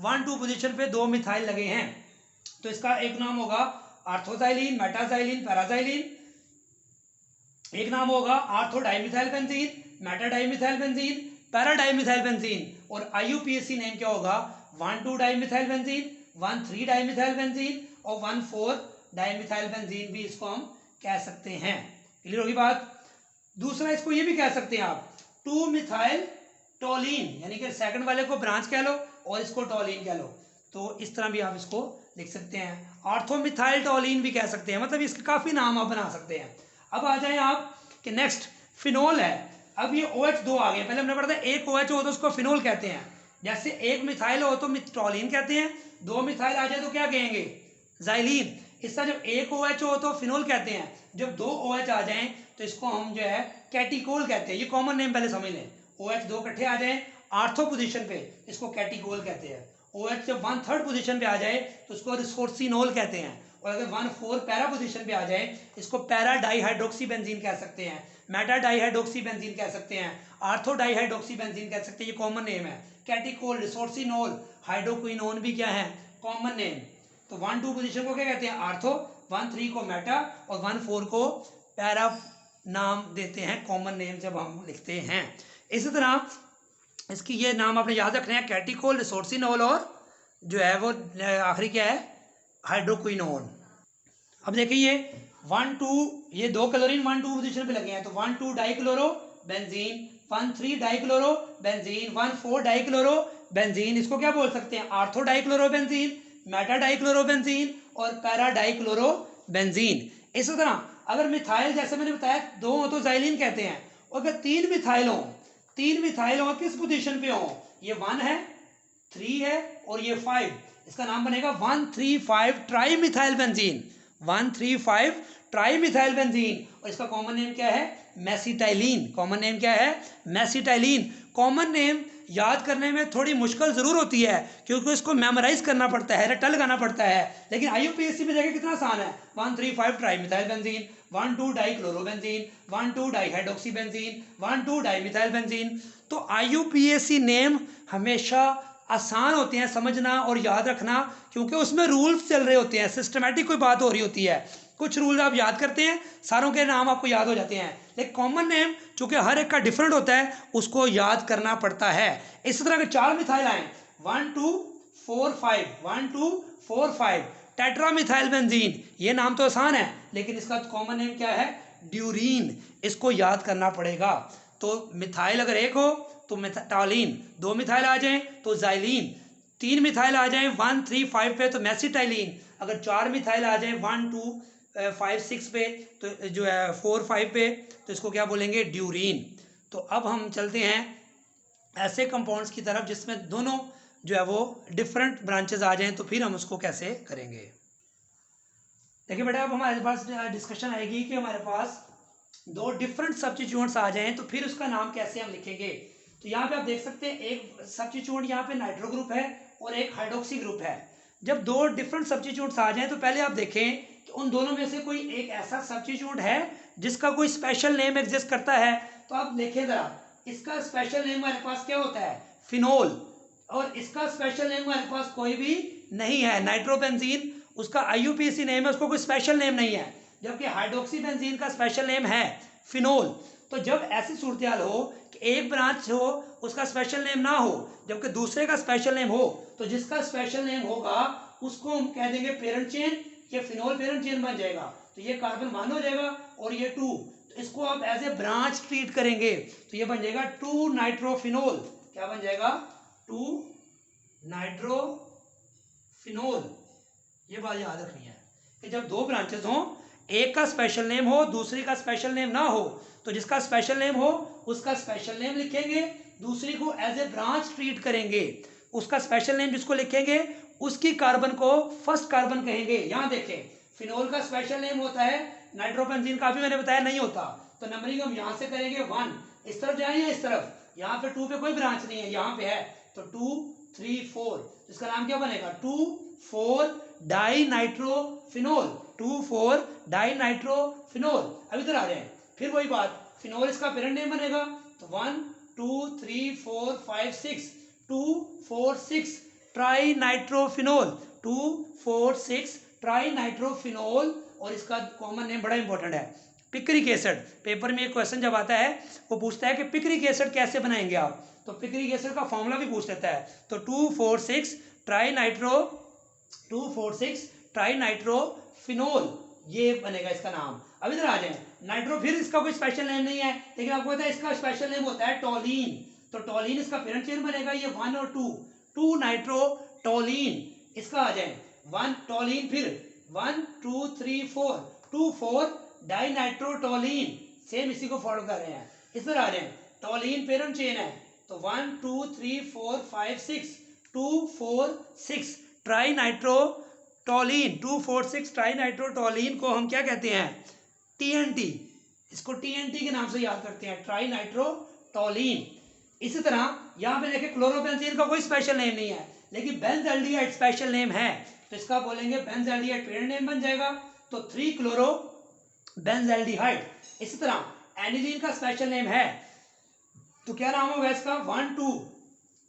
1-2 पोजीशन पे 2 मिथाइल लगे हैं। तो इसका एक नाम होगा आर्थोजाइलिन, मेटाजाइलिन, पैराजाइलिन। एक नाम होगा ortho dimethyl benzene, Meta dimethyl benzene, para dimethyl benzene. और IUPAC नेम क्या होगा, 1-2 डाइमिथाइल बेंजीन, 1-3 डाइमिथाइल बेंजीन और 1-4 डाइमिथाइल बेंजीन भी इसको हम कह सकते हैं। क्लियर होगी बात। दूसरा इसको ये भी कह सकते हैं आप 2 मिथाइल टोलिन, यानी कि सेकंड वाले को ब्रांच कह लो और इसको टोलिन कह लो, तो इस तरह भी आप इसको लिख सकते हैं। ऑर्थोमिथाइल टोलिन भी कह सकते हैं, मतलब इसके काफी नाम आप बना सकते हैं। अब आ जाए आप कि नेक्स्ट फिनोल है। अब ये OH2 आ गए, पहले हमने पढ़ा था एक OH हो तो उसको फिनोल कहते हैं। जैसे एक मिथाइल हो तो टोलिन कहते हैं, 2 मिथाइल आ जाए तो क्या कहेंगे, जाइलिन। इसका जब एक OH हो तो फिनोल कहते हैं, जब 2 OH आ जाएं तो इसको हम जो है कैटिकोल कहते हैं। ये कॉमन नेम पहले समझ लें, OH2 इकट्ठे आ जाएं आर्थो पोजीशन पे इसको कैटिकोल कहते हैं। OH जब 1/3 पोजीशन पे आ जाए तो उसको रिसोर्सिनोल कहते हैं। और अगर 1-4 पैरा पोजीशन पे आ जाए इसको पैरा डाइहाइड्रोक्सी बेंजीन कह सकते हैं, मेटा डाइहाइड्रोक्सी बेंजीन कह सकते हैं, आर्थो डाइहाइड्रोक्सी बेंजीन कह सकते हैं। ये कॉमन नेम है। कैटिकोल, रिसोर्सिनोल, हाइड्रोक्विनोन भी क्या है, कॉमन नेम। तो 1-2 पोजीशन को क्या कहते हैं, आर्थो, 1-3 को मेटा और 1-4 को पैरा नाम देते हैं कॉमन नेम जब हम लिखते हैं। इसी तरह इसकी ये नाम आपने याद रखने हैं, कैटिकोल, रिसोर्सिनोल और जो है वो आखिरी क्या है, हाइड्रोक्विनोन। अब देखिए 1-2 ये 2 क्लोरीन 1-2 पोजीशन पे लगे हैं, तो 1-2 dichloro benzene, 1-3 dichloro benzene, 1-4 dichloro benzene. इसको क्या बोल सकते हैं, ortho dichloro benzene, Meta dichloro benzene और पैरा डाइक्लोरो बेंजीन। इसी तरह अगर मिथाइल जैसे मैंने बताया 2 हो तो जाइलिन कहते हैं, और अगर 3 मिथाइल हो किस पोजीशन पे हो, ये 1 है, 3 है और ये 5, इसका नाम बनेगा 1-3-5 tri methyl benzene, 1-3-5 tri methyl benzene. और इसका कॉमन नेम क्या है, मेसिटाइलिन। कॉमन नेम क्या है, मेसिटाइलिन। कॉमन नेम याद करने में थोड़ी मुश्किल जरूर होती है क्योंकि इसको मेमोराइज करना पड़ता है, रट्टा लगाना पड़ता है, लेकिन IUPAC में देखिए कितना आसान है। 1-3-5 tri methyl benzene, 1-2 dichlorobenzene, 1-2 dihydroxy benzene, 1-2 dimethyl benzene. तो IUPAC नेम हमेशा आसान होते हैं समझना और याद रखना क्योंकि उसमें रूल्स चल रहे होते हैं, सिस्टमेटिक कोई बात हो रही होती है। कुछ रूल आप याद करते हैं, सारों के नाम आपको याद हो जाते हैं, लेकिन कॉमन नेम चूंकि हर एक का डिफरेंट होता है उसको याद करना पड़ता है। इस तरह के 4 मिथाइल आए 1-2-4-5, 1-2-4-5 टेट्रामिथाइल बेंजीन। ये नाम तो आसान है लेकिन इसका कॉमन नेम क्या है, ड्यूरीन। इसको याद करना पड़ेगा। तो मिथाइल अगर एक हो तो टॉलिन, 2 मिथाइल आ जाएं तो जाइलिन, 3 मिथाइल आ जाएं 1-3-5 पे तो मेसिटाइलिन, अगर 4 मिथाइल आ जाएं 1-2-5-6 पे तो जो है 4-5 पे तो इसको क्या बोलेंगे, ड्यूरीन। तो अब हम चलते हैं ऐसे कंपाउंड्स की तरफ जिसमें दोनों जो है वो डिफरेंट ब्रांचेस आ जाएं, तो फिर हम उसको कैसे करेंगे। देखिए बेटा अब हमारे पास डिस्कशन आएगी कि हमारे पास 2 डिफरेंट सब्स्टिट्यूएंट्स आ जाएं तो फिर उसका नाम कैसे हम लिखेंगे। तो यहाँ पे आप देख सकते हैं एक सब्स्टिट्यूएंट यहाँ पे नाइट्रो ग्रुप है और एक हाइड्रोक्सी ग्रुप है। जब 2 डिफरेंट सब्स्टिट्यूएंट्स आ जाएं तो पहले आप देखें कि उन दोनों में से कोई एक ऐसा सब्स्टिट्यूएंट है जिसका कोई स्पेशल नेम एग्जिस्ट करता है। तो आप देखें जरा, इसका स्पेशल नेम हमारे पास क्या होता है, फिनोल, और इसका स्पेशल नेम हमारे पास कोई भी नहीं है, नाइट्रोबेंजीन। उसका IUPAC नेम है, उसको कोई स्पेशल नेम नहीं है, जबकि हाइड्रोक्सी बेंजीन का स्पेशल नेम है फिनोल। तो जब ऐसी सूरत हो कि एक ब्रांच हो उसका स्पेशल नेम ना हो जबकि दूसरे का स्पेशल नेम हो, तो जिसका स्पेशल नेम होगा उसको हम कह देंगे पेरेंट चेन, ये फिनोल पेरेंट चेन बन जाएगा। तो ये कार्बन 1 हो जाएगा और ये 2, तो इसको आप एज ए ब्रांच ट्रीट करेंगे तो ये बन जाएगा 2 नाइट्रोफिनोल। क्या बन जाएगा, 2 नाइट्रोफिनोल। ये बात याद रखनी है कि जब दो ब्रांचेस हों, एक का स्पेशल नेम हो, दूसरी का स्पेशल नेम ना हो, तो जिसका स्पेशल नेम हो उसका स्पेशल नेम लिखेंगे, दूसरी को एज ए ब्रांच ट्रीट करेंगे। उसका स्पेशल नेम जिसको लिखेंगे उसकी कार्बन को फर्स्ट कार्बन कहेंगे। यहां देखें, फिनोल का स्पेशल नेम होता है, नाइट्रोबेंजीन का भी मैंने बताया नहीं होता। तो नंबरिंग हम यहां से करेंगे 1, इस तरफ जाए या इस तरफ, यहाँ पे 2 पे कोई ब्रांच नहीं है, यहाँ पे है, तो 2 3 4, इसका नाम क्या बनेगा 2,4 डाई नाइट्रोफिनोल, 2,4 डाई नाइट्रोफिनोल। अब इधर आ रहे हैं, फिर वही बात, फिनोल इसका पेरेंट नेम बनेगा, तो 1 2 3 4 5 6, 2 4 6 ट्राई नाइट्रोफिनोल, 2 4 6 ट्राई नाइट्रोफिनोल। और इसका कॉमन नेम बड़ा इंपॉर्टेंट है, पिक्रिक एसिड। पेपर में एक क्वेश्चन जब आता है वो पूछता है कि पिक्रिक एसिड कैसे बनाएंगे आप, तो पिक्रिक एसिड का फॉर्मूला भी पूछ लेता है। तो 2,4,6 ट्राई नाइट्रोफिनोल, ये बनेगा इसका नाम। अब इधर आ जाए, नाइट्रो, फिर इसका कोई स्पेशल नेम नहीं है, लेकिन आपको पता है इसका स्पेशल नेम होता है टोलीन। तो टोलीन इसका पेरेंट चेन बनेगा, ये 1 और 2 नाइट्रो टोलीन। इसका आ जाए 1 टोलीन, फिर 1 2 3 4 2 4 डाई नाइट्रोटोलीन, सेम इसी को फॉलो कर रहे हैं। इस पर आ जाए, टोलीन पेरेंट चेन है, तो 1 2 3 4 5 6 2 4 6 ट्राई नाइट्रोटोलीन, 2 4 6 ट्राई नाइट्रोटोलीन को हम क्या कहते हैं, टीएनटी। इसको टीएनटी के नाम से याद करते हैं, ट्राई नाइट्रोटोलीन। इसी तरह यहाँ पे देखिए, क्लोरोबेंजीन का कोई स्पेशल नेम नहीं है, लेकिन बेंजल्डिहाइड स्पेशल नेम है, तो इसका बोलेंगे बेंजल्डिहाइड पेरेंट नेम बन जाएगा, तो 3 क्लोरो बेंजल्डिहाइड। इसी तरह एनिलीन का स्पेशल नेम है, तो क्या नाम होगा इसका 1 2,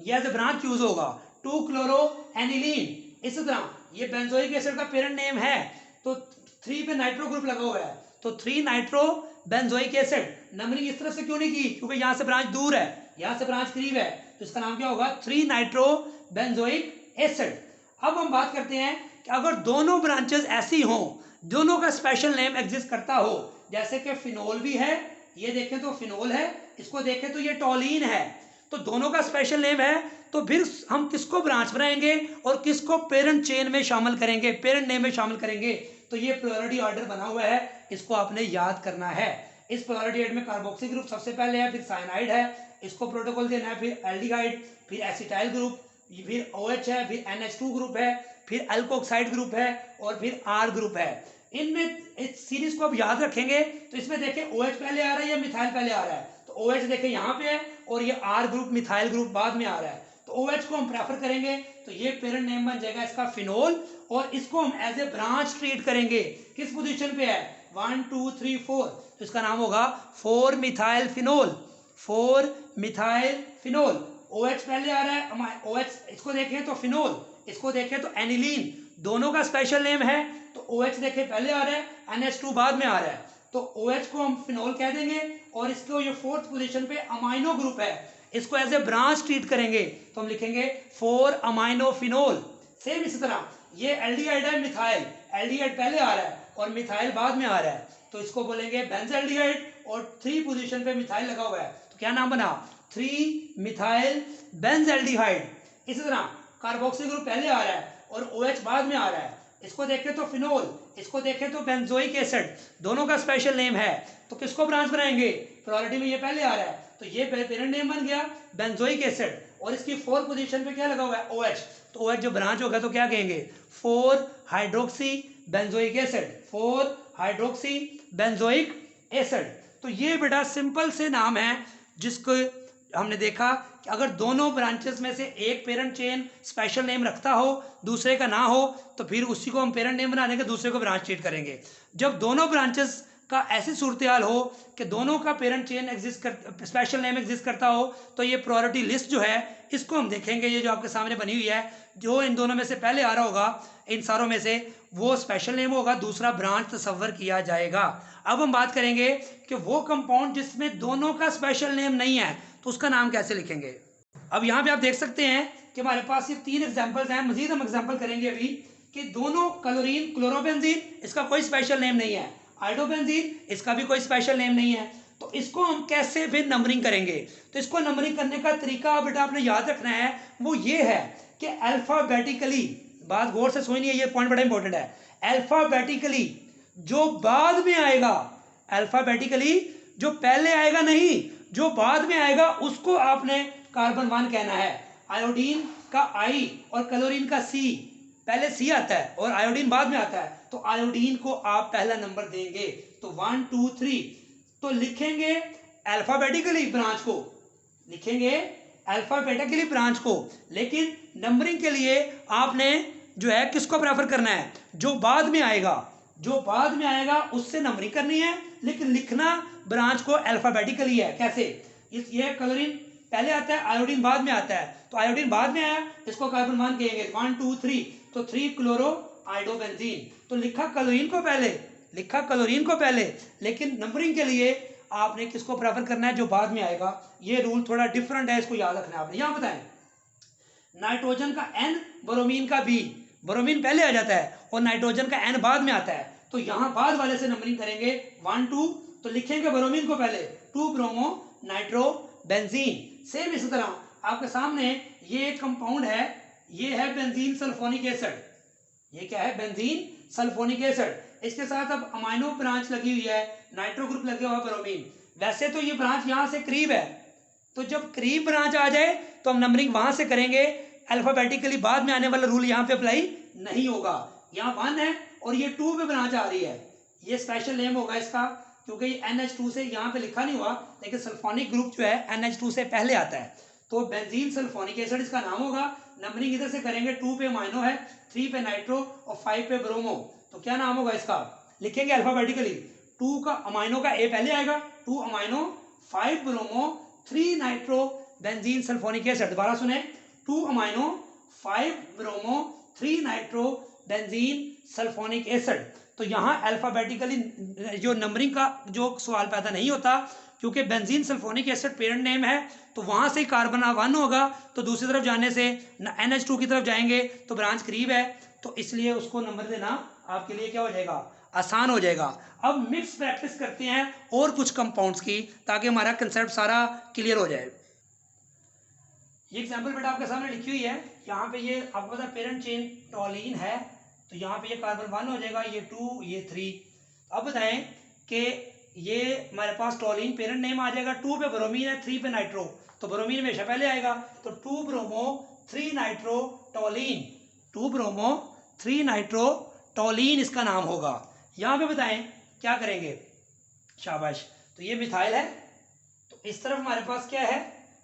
ये एज ए ब्रांच यूज होगा, 2 क्लोरो एनिलीन। इसी तरह ये बेंजोइक एसिड का पेरेंट नेम है, तो 3 पे नाइट्रो ग्रुप लगा हुआ है, तो 3 नाइट्रो बेंजोइक एसिड। नंबरिंग इस तरह से क्यों नहीं की, क्योंकि यहां से ब्रांच दूर है, यहां से ब्रांच करीब है, तो इसका नाम क्या होगा 3 नाइट्रो बेंजोइक एसिड। अब हम बात करते हैं कि अगर दोनों ब्रांचेस ऐसी हों, दोनों का स्पेशल नेम एग्जिस्ट करता हो, जैसे कि फिनोल भी है, ये देखें तो फिनोल है, इसको देखें तो ये टोलीन है, तो दोनों का स्पेशल नेम है, तो फिर हम किसको ब्रांच बनाएंगे और किसको पेरेंट चेन में शामिल करेंगे, पेरेंट नेम में शामिल करेंगे। तो ये प्रायोरिटी ऑर्डर बना हुआ है, इसको आपने याद करना है। इस प्रायोरिटी ऑर्डर में कार्बोक्सी ग्रुप सबसे पहले है, फिर साइनाइड है, इसको प्रोटोकॉल देना है, फिर एल्डिहाइड, फिर एसिटाइल ग्रुप, फिर OH है, फिर NH2 ग्रुप है, फिर एल्कोक्साइड ग्रुप है, और फिर R ग्रुप है। इनमें इस सीरीज को आप याद रखेंगे, तो इसमें देखें OH पहले आ रहा है या मिथाइल पहले आ रहा है, तो OH देखें यहाँ पे है, और ये R ग्रुप मिथाइल ग्रुप बाद में आ रहा है, तो OH को हम प्रेफर करेंगे, तो ये पेरेंट नेम बन जाएगा इसका फिनोल, और इसको हम एज ए ब्रांच ट्रीट करेंगे। किस पोजीशन पे है 1 2 3 4, तो इसका नाम होगा 4 methyl phenol, 4 methyl phenol. OH पहले आ रहा है, OH इसको देखें तो फिनोल, इसको देखें तो एनिलीन, दोनों का स्पेशल नेम है, तो OH देखें पहले आ रहा है, NH2 बाद में आ रहा है, तो OH को हम फिनोल कह देंगे, और इसको ये 4th पोजीशन पे अमाइनो ग्रुप है, इसको एज ए ब्रांच ट्रीट करेंगे, तो हम लिखेंगे 4 अमाइनो फिनोल। सेम इसी तरह ये एल्डिहाइड है, मिथाइल, एल्डिहाइड पहले आ रहा है और मिथाइल बाद में आ रहा है, तो इसको बोलेंगे बेंजल्डिहाइड, और 3 पोजीशन पे मिथाइल लगा हुआ है, तो क्या नाम बना 3 मिथाइल बेंजल्डिहाइड। इसी तरह कार्बोक्सी ग्रुप पहले आ रहा है और OH बाद में आ रहा है, इसको देखें तो फिनोल, इसको देखें तो बेंजोइक एसिड, दोनों का स्पेशल नेम है, तो किसको ब्रांच बनाएंगे, प्रायोरिटी में ये पहले आ रहा है, तो ये पेरेंट नेम बन गया बेंजोइक एसिड, और इसकी 4th पोजीशन पे क्या लगा हुआ है OH, तो OH जो ब्रांच होगा तो क्या कहेंगे 4 hydroxy benzoic acid, 4 hydroxy benzoic acid. तो ये बेटा सिंपल से नाम है जिसको हमने देखा कि अगर दोनों ब्रांचेस में से एक पेरेंट चेन स्पेशल नेम रखता हो, दूसरे का ना हो, तो फिर उसी को हम पेरेंट नेम बना देंगे, दूसरे को ब्रांच ट्रीट करेंगे। जब दोनों ब्रांचेस का ऐसी सूरत हाल हो कि दोनों का पेरेंट चेन एग्जिस्ट कर, स्पेशल नेम एग्जिस्ट करता हो, तो ये प्रायोरिटी लिस्ट जो है इसको हम देखेंगे, ये जो आपके सामने बनी हुई है, जो इन दोनों में से पहले आ रहा होगा, इन सारों में से वो स्पेशल नेम होगा, दूसरा ब्रांच तस्वर किया जाएगा। अब हम बात करेंगे कि वो कंपाउंड जिसमें दोनों का स्पेशल नेम नहीं है, तो उसका नाम कैसे लिखेंगे। अब यहाँ पे आप देख सकते हैं कि हमारे पास ये 3 एग्जाम्पल्स हैं, मजीद हम एग्जाम्पल करेंगे अभी, कि दोनों क्लोरीन, क्लोरोबेंजीन, इसका कोई स्पेशल नेम नहीं है, आयोडोबेंजीन, इसका भी कोई स्पेशल नेम नहीं है, तो इसको हम कैसे फिर नंबरिंग करेंगे। तो इसको नंबरिंग करने का तरीका बेटा आपने याद रखना है, वो ये है कि अल्फाबेटिकली बात गौर से सुनिए, ये पॉइंट बड़ा इंपॉर्टेंट है। अल्फाबेटिकली जो बाद में आएगा, अल्फाबेटिकली जो पहले आएगा नहीं, जो बाद में आएगा उसको आपने कार्बन 1 कहना है। आयोडीन का आई और क्लोरीन का सी, पहले सी आता है और आयोडीन बाद में आता है, तो आयोडीन को आप पहला नंबर देंगे। तो 1 2 3 तो लिखेंगे अल्फाबेटिकली ब्रांच को, लिखेंगे अल्फाबेटिकली ब्रांच को, लेकिन नंबरिंग के लिए आपने जो है किसको प्रेफर करना है, जो बाद में आएगा, जो बाद में आएगा उससे नंबरिंग करनी है, लेकिन लिखना ब्रांच को अल्फाबेटिकली है। कैसे, ये क्लोरीन पहले आता है, आयोडीन बाद में आता है, तो आयोडीन बाद में आया, इसको कार्बन 1 कहेंगे। 1 2 3 तो 3 क्लोरो आयोडोबेंजीन, तो लिखा क्लोरीन को पहले, लिखा क्लोरीन को पहले, लेकिन नंबरिंग के लिए आपने किसको प्रेफर करना है, जो बाद में आएगा। ये रूल थोड़ा डिफरेंट है, इसको याद रखना है आपने। यहां बताएं, नाइट्रोजन का N, ब्रोमीन का B, ब्रोमीन पहले आ जाता है और नाइट्रोजन का N बाद में आता है, तो यहां बाद वाले से नंबरिंग करेंगे। 1 2 तो लिखेंगे ब्रोमीन को पहले, 2 ब्रोमो नाइट्रो बेंजीन। सेम इसी तरह आपके सामने ये एक कंपाउंड है, ये है बेंजीन सल्फोनिक एसिड, ये क्या है, बेंजीन सल्फोनिक एसिड। इसके साथ अब अमाइनो ब्रांच लगी हुई है, नाइट्रो ग्रुप लगे हुआ ब्रोमीन। वैसे तो ये ब्रांच यहां से करीब है, तो जब करीब ब्रांच आ जाए तो हम नंबरिंग वहां से करेंगे, अल्फाबेटिकली बाद में आने वाला रूल यहाँ पे अप्लाई नहीं होगा। यहाँ 1 है और ये 2 पे ब्रांच आ रही है, ये स्पेशल नेम होगा इसका, क्योंकि ये NH2 से यहाँ पे लिखा नहीं हुआ, लेकिन सल्फोनिक ग्रुप जो है NH2 से पहले आता है, तो बेंजीन सल्फोनिक एसिड इसका नाम होगा। नंबरिंग इधर से करेंगे, 2 पे अमाइनो है, 3 पे नाइट्रो और 5 पे ब्रोमो, तो क्या नाम होगा इसका, लिखेंगे अल्फाबेटिकली। 2 का अमाइनो का ए पहले आएगा, 2 amino 5 bromo 3 nitro benzene sulphonic acid. दोबारा सुने, 2 amino 5 bromo 3 nitro benzene sulphonic acid. तो यहाँ अल्फाबेटिकली जो नंबरिंग का जो सवाल पैदा नहीं होता, क्योंकि benzene sulphonic acid parent name है, तो वहां से कार्बन 1 होगा, तो दूसरी तरफ जाने से NH2 की तरफ जाएंगे तो ब्रांच करीब है, तो इसलिए उसको नंबर देना आपके लिए क्या हो जाएगा, आसान हो जाएगा। अब मिक्स प्रैक्टिस करते हैं और कुछ कंपाउंड्स की, ताकि हमारा कंसेप्ट सारा क्लियर हो जाए। ये एग्जांपल बेटा आपके सामने लिखी हुई है, यहाँ पे ये आपको पता है पेरेंट चेन टॉलीन है, तो यहाँ पे ये कार्बन 1 हो जाएगा, ये 2 ये 3। अब बताएं कि ये हमारे पास टॉलीन पेरेंट नेम आ जाएगा, 2 पे ब्रोमीन है, 3 पे नाइट्रो, तो ब्रोमीन हमेशा पहले आएगा, तो 2 ब्रोमो 3 नाइट्रो टॉलीन, 2 ब्रोमो 3 नाइट्रो टॉलीन इसका नाम होगा। यहाँ पे बताएं क्या करेंगे, शाबाश, तो ये मिथाइल है, तो इस तरफ हमारे पास क्या है,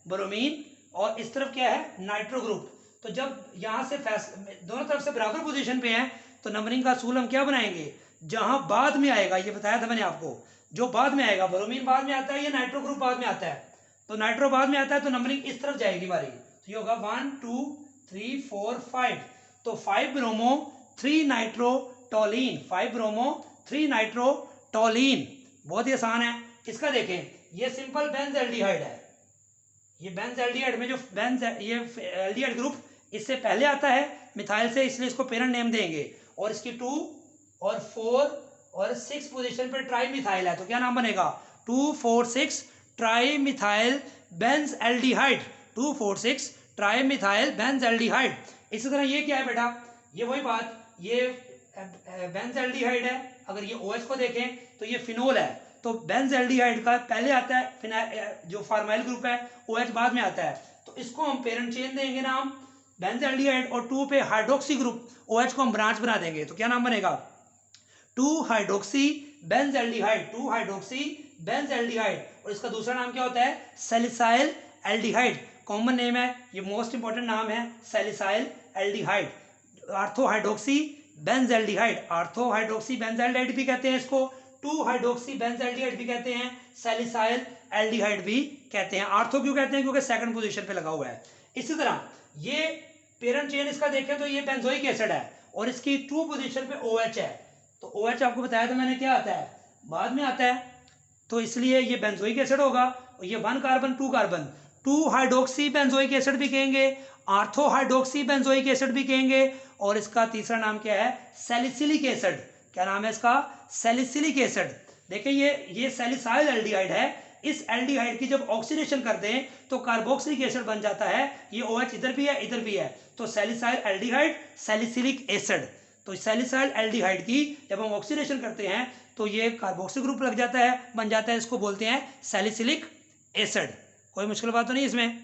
ब्रोमीन, और इस तरफ क्या है, नाइट्रो ग्रुप। तो जब यहाँ से दोनों तरफ से बराबर पोजीशन पे हैं, तो नंबरिंग का असूल हम क्या बनाएंगे, जहां बाद में आएगा, ये बताया था मैंने आपको, जो बाद में आएगा, ब्रोमीन बाद में आता है या नाइट्रो ग्रुप बाद में आता है, तो नाइट्रो बाद में आता है, तो नंबरिंग इस तरफ जाएगी हमारी, तो ये होगा 1 2 3 4 5, तो 5 ब्रोमो 3 नाइट्रो टॉलीन, 5 ब्रोमो 3 नाइट्रो टॉलीन, बहुत ही आसान है। इसका देखें, ये सिंपल बेंजल्डिहाइड है, ये बेंजल्डिहाइड में जो ये एल्डिहाइड ग्रुप इससे पहले आता है मिथाइल से, इसलिए इसको पेरेंट नेम देंगे, और इसकी 2 और 4 और 6 पोजीशन पर ट्राई मिथाइल है, तो क्या नाम बनेगा, 2 4 6 tri methyl benzaldehyde, 2 4 6 tri methyl benzaldehyde. इसी तरह ये क्या है बेटा, ये वही बात, ये बेंजल्डिहाइड है, अगर ये OH को देखें तो ये फिनोल है, तो बेंजल्डिहाइड का पहले आता है जो फार्माइल ग्रुप है, OH बाद में आता है, तो इसको हम पेरेंट चेन देंगे नाम बेंजल्डिहाइड, और 2 पे हाइड्रोक्सी ग्रुप OH को हम ब्रांच बना देंगे, तो क्या नाम बनेगा, 2 हाइड्रोक्सी बेंजल्डिहाइड, 2 हाइड्रोक्सी बेंजल्डिहाइड। और इसका दूसरा नाम क्या होता है, सैलिसाइल एल्डिहाइड, कॉमन नेम है, ये मोस्ट इंपॉर्टेंट नाम है, salicyl aldehyde. Ortho hydroxy benzaldehyde, ortho hydroxy benzaldehyde भी कहते हैं इसको, 2 हाइड्रोक्सी बेंजल्डिहाइड भी कहते हैं, सैलिसाइल एल्डिहाइड भी कहते हैं। आर्थो क्यों कहते हैं, क्योंकि सेकंड पोजीशन पे लगा हुआ है। इसी तरह ये पेरेंट चेन इसका देखें तो ये बेंजोइक एसिड है, और इसकी 2 पोजीशन पे OH है, तो OH आपको बताया था मैंने क्या आता है, बाद में आता है, तो इसलिए ये बेंजोइक एसिड होगा, और ये 1 carbon 2 carbon, 2 hydroxy benzoic acid भी कहेंगे, आर्थो हाइड्रोक्सी बेंजोइक एसिड भी कहेंगे, और इसका तीसरा नाम क्या है, सैलिसिलिक एसिड। क्या नाम है इसका, सैलिसिलिक एसिड। देखिए ये सैलिसाइल एल्डिहाइड है, इस एल्डिहाइड की जब ऑक्सीडेशन करते हैं तो कार्बोक्सिलिक एसिड बन जाता है। ये OH इधर भी है इधर भी है, तो सैलिसाइल एल्डिहाइड सैलिसिलिक एसिड। तो सैलिसाइल एल्डिहाइड की जब हम ऑक्सीडेशन करते हैं तो ये कार्बोक्सिल ग्रुप लग जाता है, बन जाता है, इसको बोलते हैं सैलिसिलिक एसिड। कोई मुश्किल बात तो नहीं इसमें।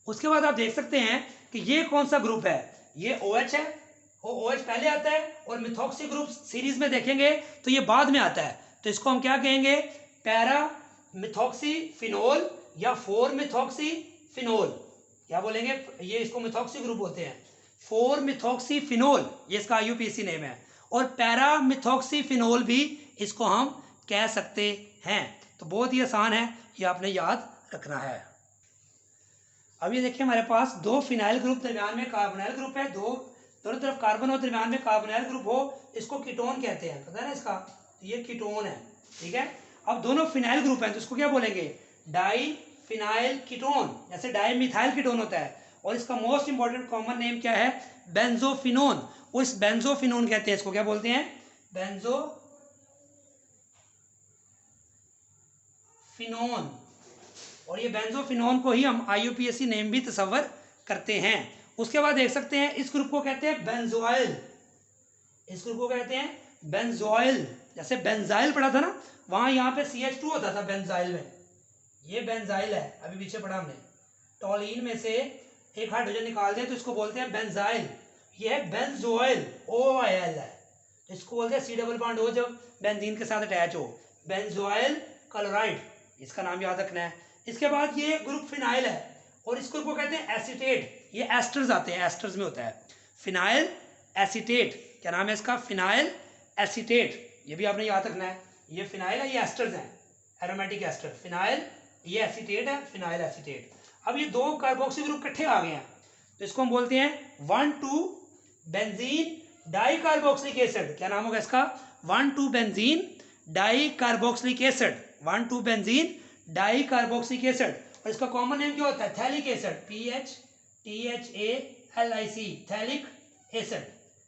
उसके बाद आप देख सकते हैं कि ये कौन सा ग्रुप है, ये OH है, OH पहले आता है, और मिथॉक्सी ग्रुप सीरीज में देखेंगे तो ये बाद में आता है, तो इसको हम क्या कहेंगे, पैरा मिथॉक्सी फिनोल या 4 मिथॉक्सी फिनोल, क्या बोलेंगे, ये इसको मिथॉक्सी ग्रुप बोलते हैं, 4 मिथॉक्सी फिनोल ये इसका IUPAC नेम है, और पैरा मिथॉक्सी फिनोल भी इसको हम कह सकते हैं। तो बहुत ही आसान है, ये आपने याद रखना है। अब ये देखिए हमारे पास 2 फिनाइल ग्रुप, दरमियान में कार्बोनाइल ग्रुप है, दोनों तरफ कार्बन हो, दरमियान में कार्बोनाइल ग्रुप हो, इसको कीटोन कहते हैं, पता है ना इसका, तो ये कीटोन है, ठीक है। अब दोनों फिनाइल ग्रुप हैं तो इसको क्या बोलेंगे, डाई फिनाइल कीटोन, जैसे डाई मिथाइल कीटोन होता है, और इसका मोस्ट इंपॉर्टेंट कॉमन नेम क्या है, बेंजोफिनोन। वो इस बेंजोफिनोन कहते हैं, इसको क्या बोलते हैं, बेंजोफिनोन। और ये बेंजोफिनोन को ही हम IUPAC नेम भी तस्वर करते हैं। उसके बाद देख सकते हैं इस ग्रुप को कहते हैं बेंजोइल, इस ग्रुप को कहते हैं बेंजोइल। जैसे बेंजाइल पढ़ा था ना, वहां यहाँ पे CH2 होता था बेंजाइल में, ये बेंजाइल है, अभी पीछे पढ़ा हमने, टॉलिन में से एक हाइड्रोजन निकाल दें तो इसको बोलते हैं बेंजाइल। ये है बेंजोइल, OIL है, तो इसको बोलते हैं C डबल बॉन्ड O जब बेंजीन के साथ अटैच हो, बेंजोइल क्लोराइड, इसका नाम याद रखना है। इसके बाद ये ग्रुप फिनाइल है, और इस ग्रुप को कहते हैं एसीटेट, ये एस्टर्स आते हैं, एस्टर्स में होता है, फिनाइल एसीटेट, क्या नाम है इसका, फिनाइल एसीटेट, ये भी आपने याद रखना है, ये फिनाइल है, ये एस्टर्स हैं, एरोमेटिक एस्टर, फिनाइल, ये एसीटेट है, फिनाइल एसीटेट। अब ये 2 कार्बोक्सी ग्रुप इकट्ठे आ गए हैं तो इसको हम बोलते हैं 1,2 बेंजीन डाई कार्बोक्सिलिक एसिड, क्या नाम होगा इसका, 1,2 benzene di carboxylic acid, 1,2 benzene di carboxylic acid. और इसका कॉमन नेम क्या होता है, phthalic acid, PHTHALIC, phthalic acid,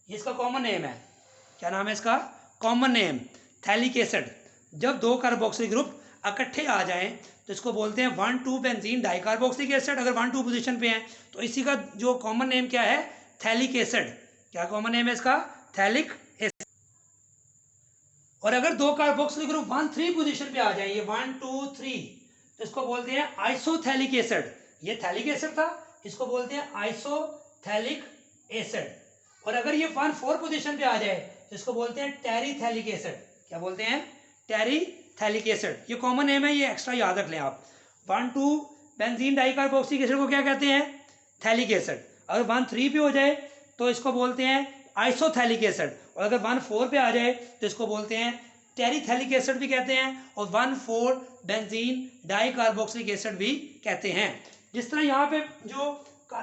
ये इसका कॉमन नेम है, क्या नाम है इसका, कॉमन नेम थैलिक एसिड। जब 2 कार्बोक्सिलिक ग्रुप इकट्ठे आ जाएं तो इसको बोलते हैं 1,2 बेंजीन डाई कार्बोक्सिलिक एसिड। अगर 1,2 पोजीशन पे हैं तो इसी का जो कॉमन नेम क्या है, थैलिक एसिड, क्या कॉमन नेम है इसका, थैलिक एसिड। और अगर 2 कार्बोक्सिलिक ग्रुप 1,3 पोजीशन पे आ जाए, ये 1, 2, 3, तो इसको बोलते हैं आइसोथैलिक एसिड, ये थैलिक एसिड था, इसको बोलते हैं आइसोथैलिक एसिड। और अगर ये 1, 4 पोजीशन पे आ जाए तो इसको बोलते हैं टेरीथैलिक एसिड, क्या बोलते हैं, टेरीथैलिक एसिड, ये कॉमन नेम है, ये एक्स्ट्रा याद रख लें आप। 1,2 बेंजीन डाई कार्बोक्सिलिक एसिड को क्या कहते हैं, थैलिक एसिड। अगर 1,3 पे हो जाए तो इसको बोलते हैं आइसोथैलिक एसिड, और अगर 1,4 पे आ जाए तो इसको बोलते हैं टेरीथैलिक एसिड भी कहते हैं, और 1,4 बेंजीन डाई कार्बोक्सिलिक एसिड भी कहते हैं। जिस तरह यहाँ पे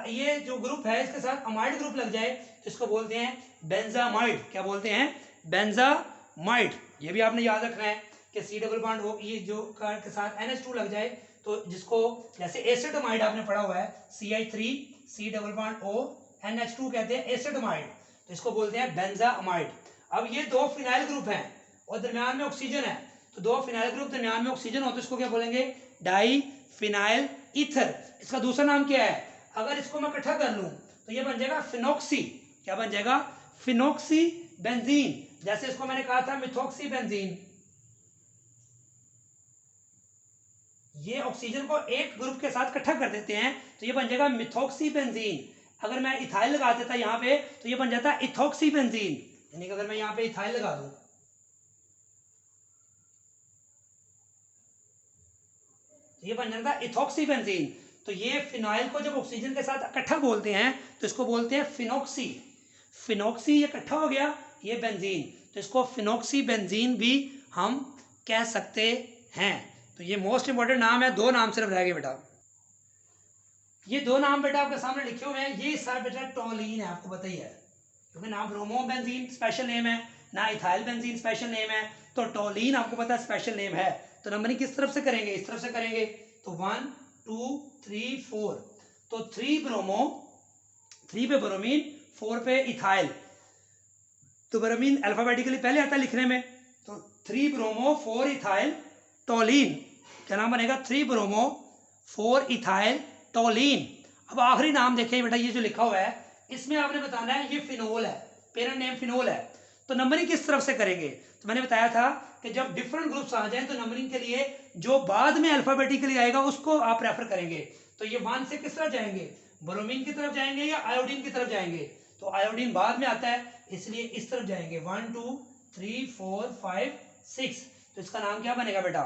ये जो ग्रुप है इसके साथ अमाइड ग्रुप लग जाए तो इसको बोलते हैं बेंजामाइड, क्या बोलते हैं, बेंजामाइड। ये भी आपने याद रखना है कि C डबल बॉन्ड हो, ये जो के साथ NH2 लग जाए तो जिसको, जैसे एसिडमाइड आपने पढ़ा हुआ है, CH3 C double bond O NH2 कहते हैं एसिडमाइड, तो इसको बोलते हैं बेंजामाइड। अब ये 2 फिनाइल ग्रुप हैं और दरमियान में ऑक्सीजन है, तो 2 फिनाइल ग्रुप दरमियान में ऑक्सीजन हो तो इसको क्या बोलेंगे, डाई फिनाइल ईथर। इसका दूसरा नाम क्या है, अगर इसको मैं इकट्ठा कर लूं तो ये बन जाएगा फिनोक्सी, क्या बन जाएगा, फिनोक्सी बेंजीन। जैसे इसको मैंने कहा था मिथोक्सी बेंजीन, ये ऑक्सीजन को एक ग्रुप के साथ इकट्ठा कर देते हैं तो ये बन जाएगा मिथोक्सी बेंजीन। अगर मैं इथाइल लगा देता यहाँ पे तो ये बन जाता है इथोक्सी बेंजीन, यानी कि अगर मैं यहाँ पे इथाइल लगा दूं तो ये बन जाता है इथोक्सी बेंजीन। तो ये फिनाइल को जब ऑक्सीजन के साथ इकट्ठा बोलते हैं तो इसको बोलते हैं फिनोक्सी, फिनोक्सी, ये इकट्ठा हो गया ये बेंजीन, तो इसको फिनोक्सी बेंजीन भी हम कह सकते हैं। तो ये मोस्ट इंपॉर्टेंट नाम है, 2 नाम सिर्फ रह गए बेटा, ये 2 नाम बेटा आपके सामने लिखे हुए हैं। ये सारा बेटा टॉलिन है, आपको पता ही है, क्योंकि ना ब्रोमो बेंजीन स्पेशल नेम है ना इथाइल बेंजीन स्पेशल नेम है, तो टॉलिन आपको पता है स्पेशल नेम है। तो नंबरिंग किस तरफ से करेंगे, इस तरफ से करेंगे, तो 1, 2, 3, 4, तो 3 ब्रोमो, 3 पे ब्रोमीन, 4 पे इथाइल, तो ब्रोमीन अल्फाबेटिकली पहले आता है लिखने में, तो 3 ब्रोमो 4 इथाइल टॉलिन, क्या नाम बनेगा, 3 ब्रोमो 4 इथाइल टोलिन। अब आखिरी नाम देखिए बेटा, ये जो लिखा हुआ है इसमें आपने बताना है ये फिनोल है, पेरेंट नेम फिनोल है। तो नंबरिंग किस तरफ से करेंगे, तो मैंने बताया था कि जब डिफरेंट ग्रुप्स आ जाएं तो नंबरिंग के लिए जो बाद में अल्फाबेटिकली आएगा उसको आप प्रेफर करेंगे। तो ये 1 से किस तरफ जाएंगे, ब्रोमीन की तरफ जाएंगे या आयोडीन की तरफ जाएंगे, तो आयोडीन बाद में आता है इसलिए इस तरफ जाएंगे 1 2 3 4 5 6। तो इसका नाम क्या बनेगा बेटा,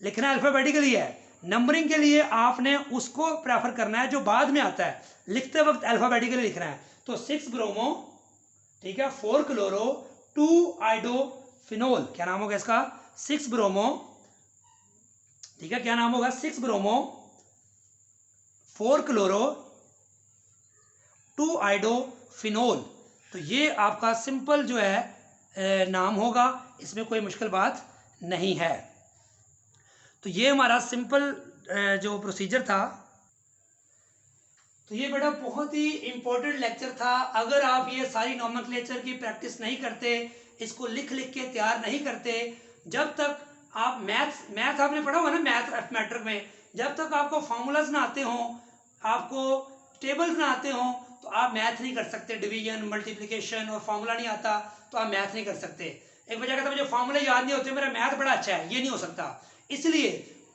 लिखना अल्फाबेटिकली है। नंबरिंग के लिए आपने उसको प्रेफर करना है जो बाद में आता है, लिखते वक्त अल्फाबेटिकली लिखना है। तो 6 ब्रोमो, ठीक है, 4 क्लोरो 2 आइडोफिनोल, क्या नाम होगा इसका, 6 ब्रोमो, ठीक है, क्या नाम होगा, 6 ब्रोमो 4 क्लोरो 2 आइडोफिनोल। तो ये आपका सिंपल जो है नाम होगा, इसमें कोई मुश्किल बात नहीं है। तो ये हमारा सिंपल जो प्रोसीजर था। तो ये बेटा बहुत ही इंपॉर्टेंट लेक्चर था। अगर आप ये सारी नोमेनक्लेचर की प्रैक्टिस नहीं करते, इसको लिख लिख के तैयार नहीं करते, जब तक आप मैथ आपने पढ़ा होगा ना, मैथ मैट्रिक में, जब तक आपको फॉर्मूलाज ना आते हों, आपको टेबल्स ना आते हों, तो आप मैथ नहीं कर सकते। डिवीजन, मल्टीप्लिकेशन और फॉर्मूला नहीं आता तो आप मैथ नहीं कर सकते। एक बच्चा कहता है मुझे फॉर्मूला याद नहीं होते, मेरा मैथ बड़ा अच्छा है, ये नहीं हो सकता। इसलिए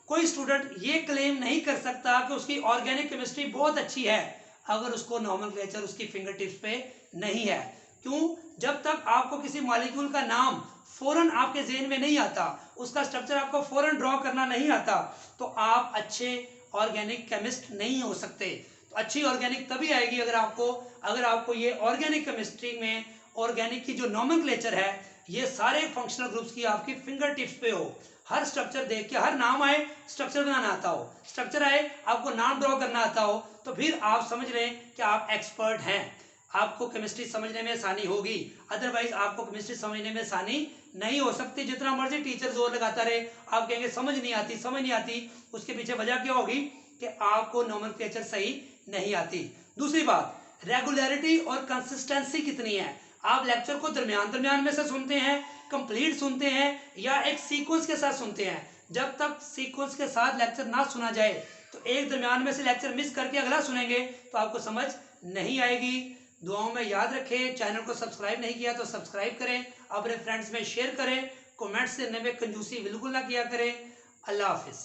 कोई स्टूडेंट ये क्लेम नहीं कर सकता कि उसकी ऑर्गेनिक केमिस्ट्री बहुत अच्छी है अगर उसको नोमेनक्लेचर उसकी फिंगर टिप्स पे नहीं है। क्यों, जब तक आपको किसी मॉलिक्यूल का नाम फौरन आपके जेहन में नहीं आता, उसका स्ट्रक्चर आपको फौरन ड्रॉ करना नहीं आता, तो आप अच्छे ऑर्गेनिक केमिस्ट नहीं हो सकते। तो अच्छी ऑर्गेनिक तभी आएगी अगर आपको ये ऑर्गेनिक केमिस्ट्री में ऑर्गेनिक की जो नोमेनक्लेचर है, ये सारे फंक्शनल ग्रुप्स की आपकी फिंगर टिप्स पे हो। हर स्ट्रक्चर देख के, हर नाम आए स्ट्रक्चर बनाना आता हो, स्ट्रक्चर आए आपको नाम ड्रॉ करना आता हो, तो फिर आप समझ लें कि आप एक्सपर्ट हैं। आपको केमिस्ट्री समझने में आसानी होगी, अदरवाइज आपको केमिस्ट्री समझने में आसानी नहीं हो सकती। जितना मर्जी टीचर जोर लगाता रहे, आप कहेंगे समझ नहीं आती, उसके पीछे वजह क्या होगी कि आपको नोमेनक्लेचर सही नहीं आती। दूसरी बात, रेगुलरिटी और कंसिस्टेंसी कितनी है। आप लेक्चर को दरमियान में से सुनते हैं, कंप्लीट सुनते हैं, या एक सीक्वेंस के साथ सुनते हैं। जब तक सीक्वेंस के साथ लेक्चर ना सुना जाए, तो एक दरमियान में से लेक्चर मिस करके अगला सुनेंगे तो आपको समझ नहीं आएगी। दुआओं में याद रखें। चैनल को सब्सक्राइब नहीं किया तो सब्सक्राइब करें, अपने फ्रेंड्स में शेयर करें, कमेंट्स देने में कंजूसी बिल्कुल ना किया करें। अल्लाह हाफिज।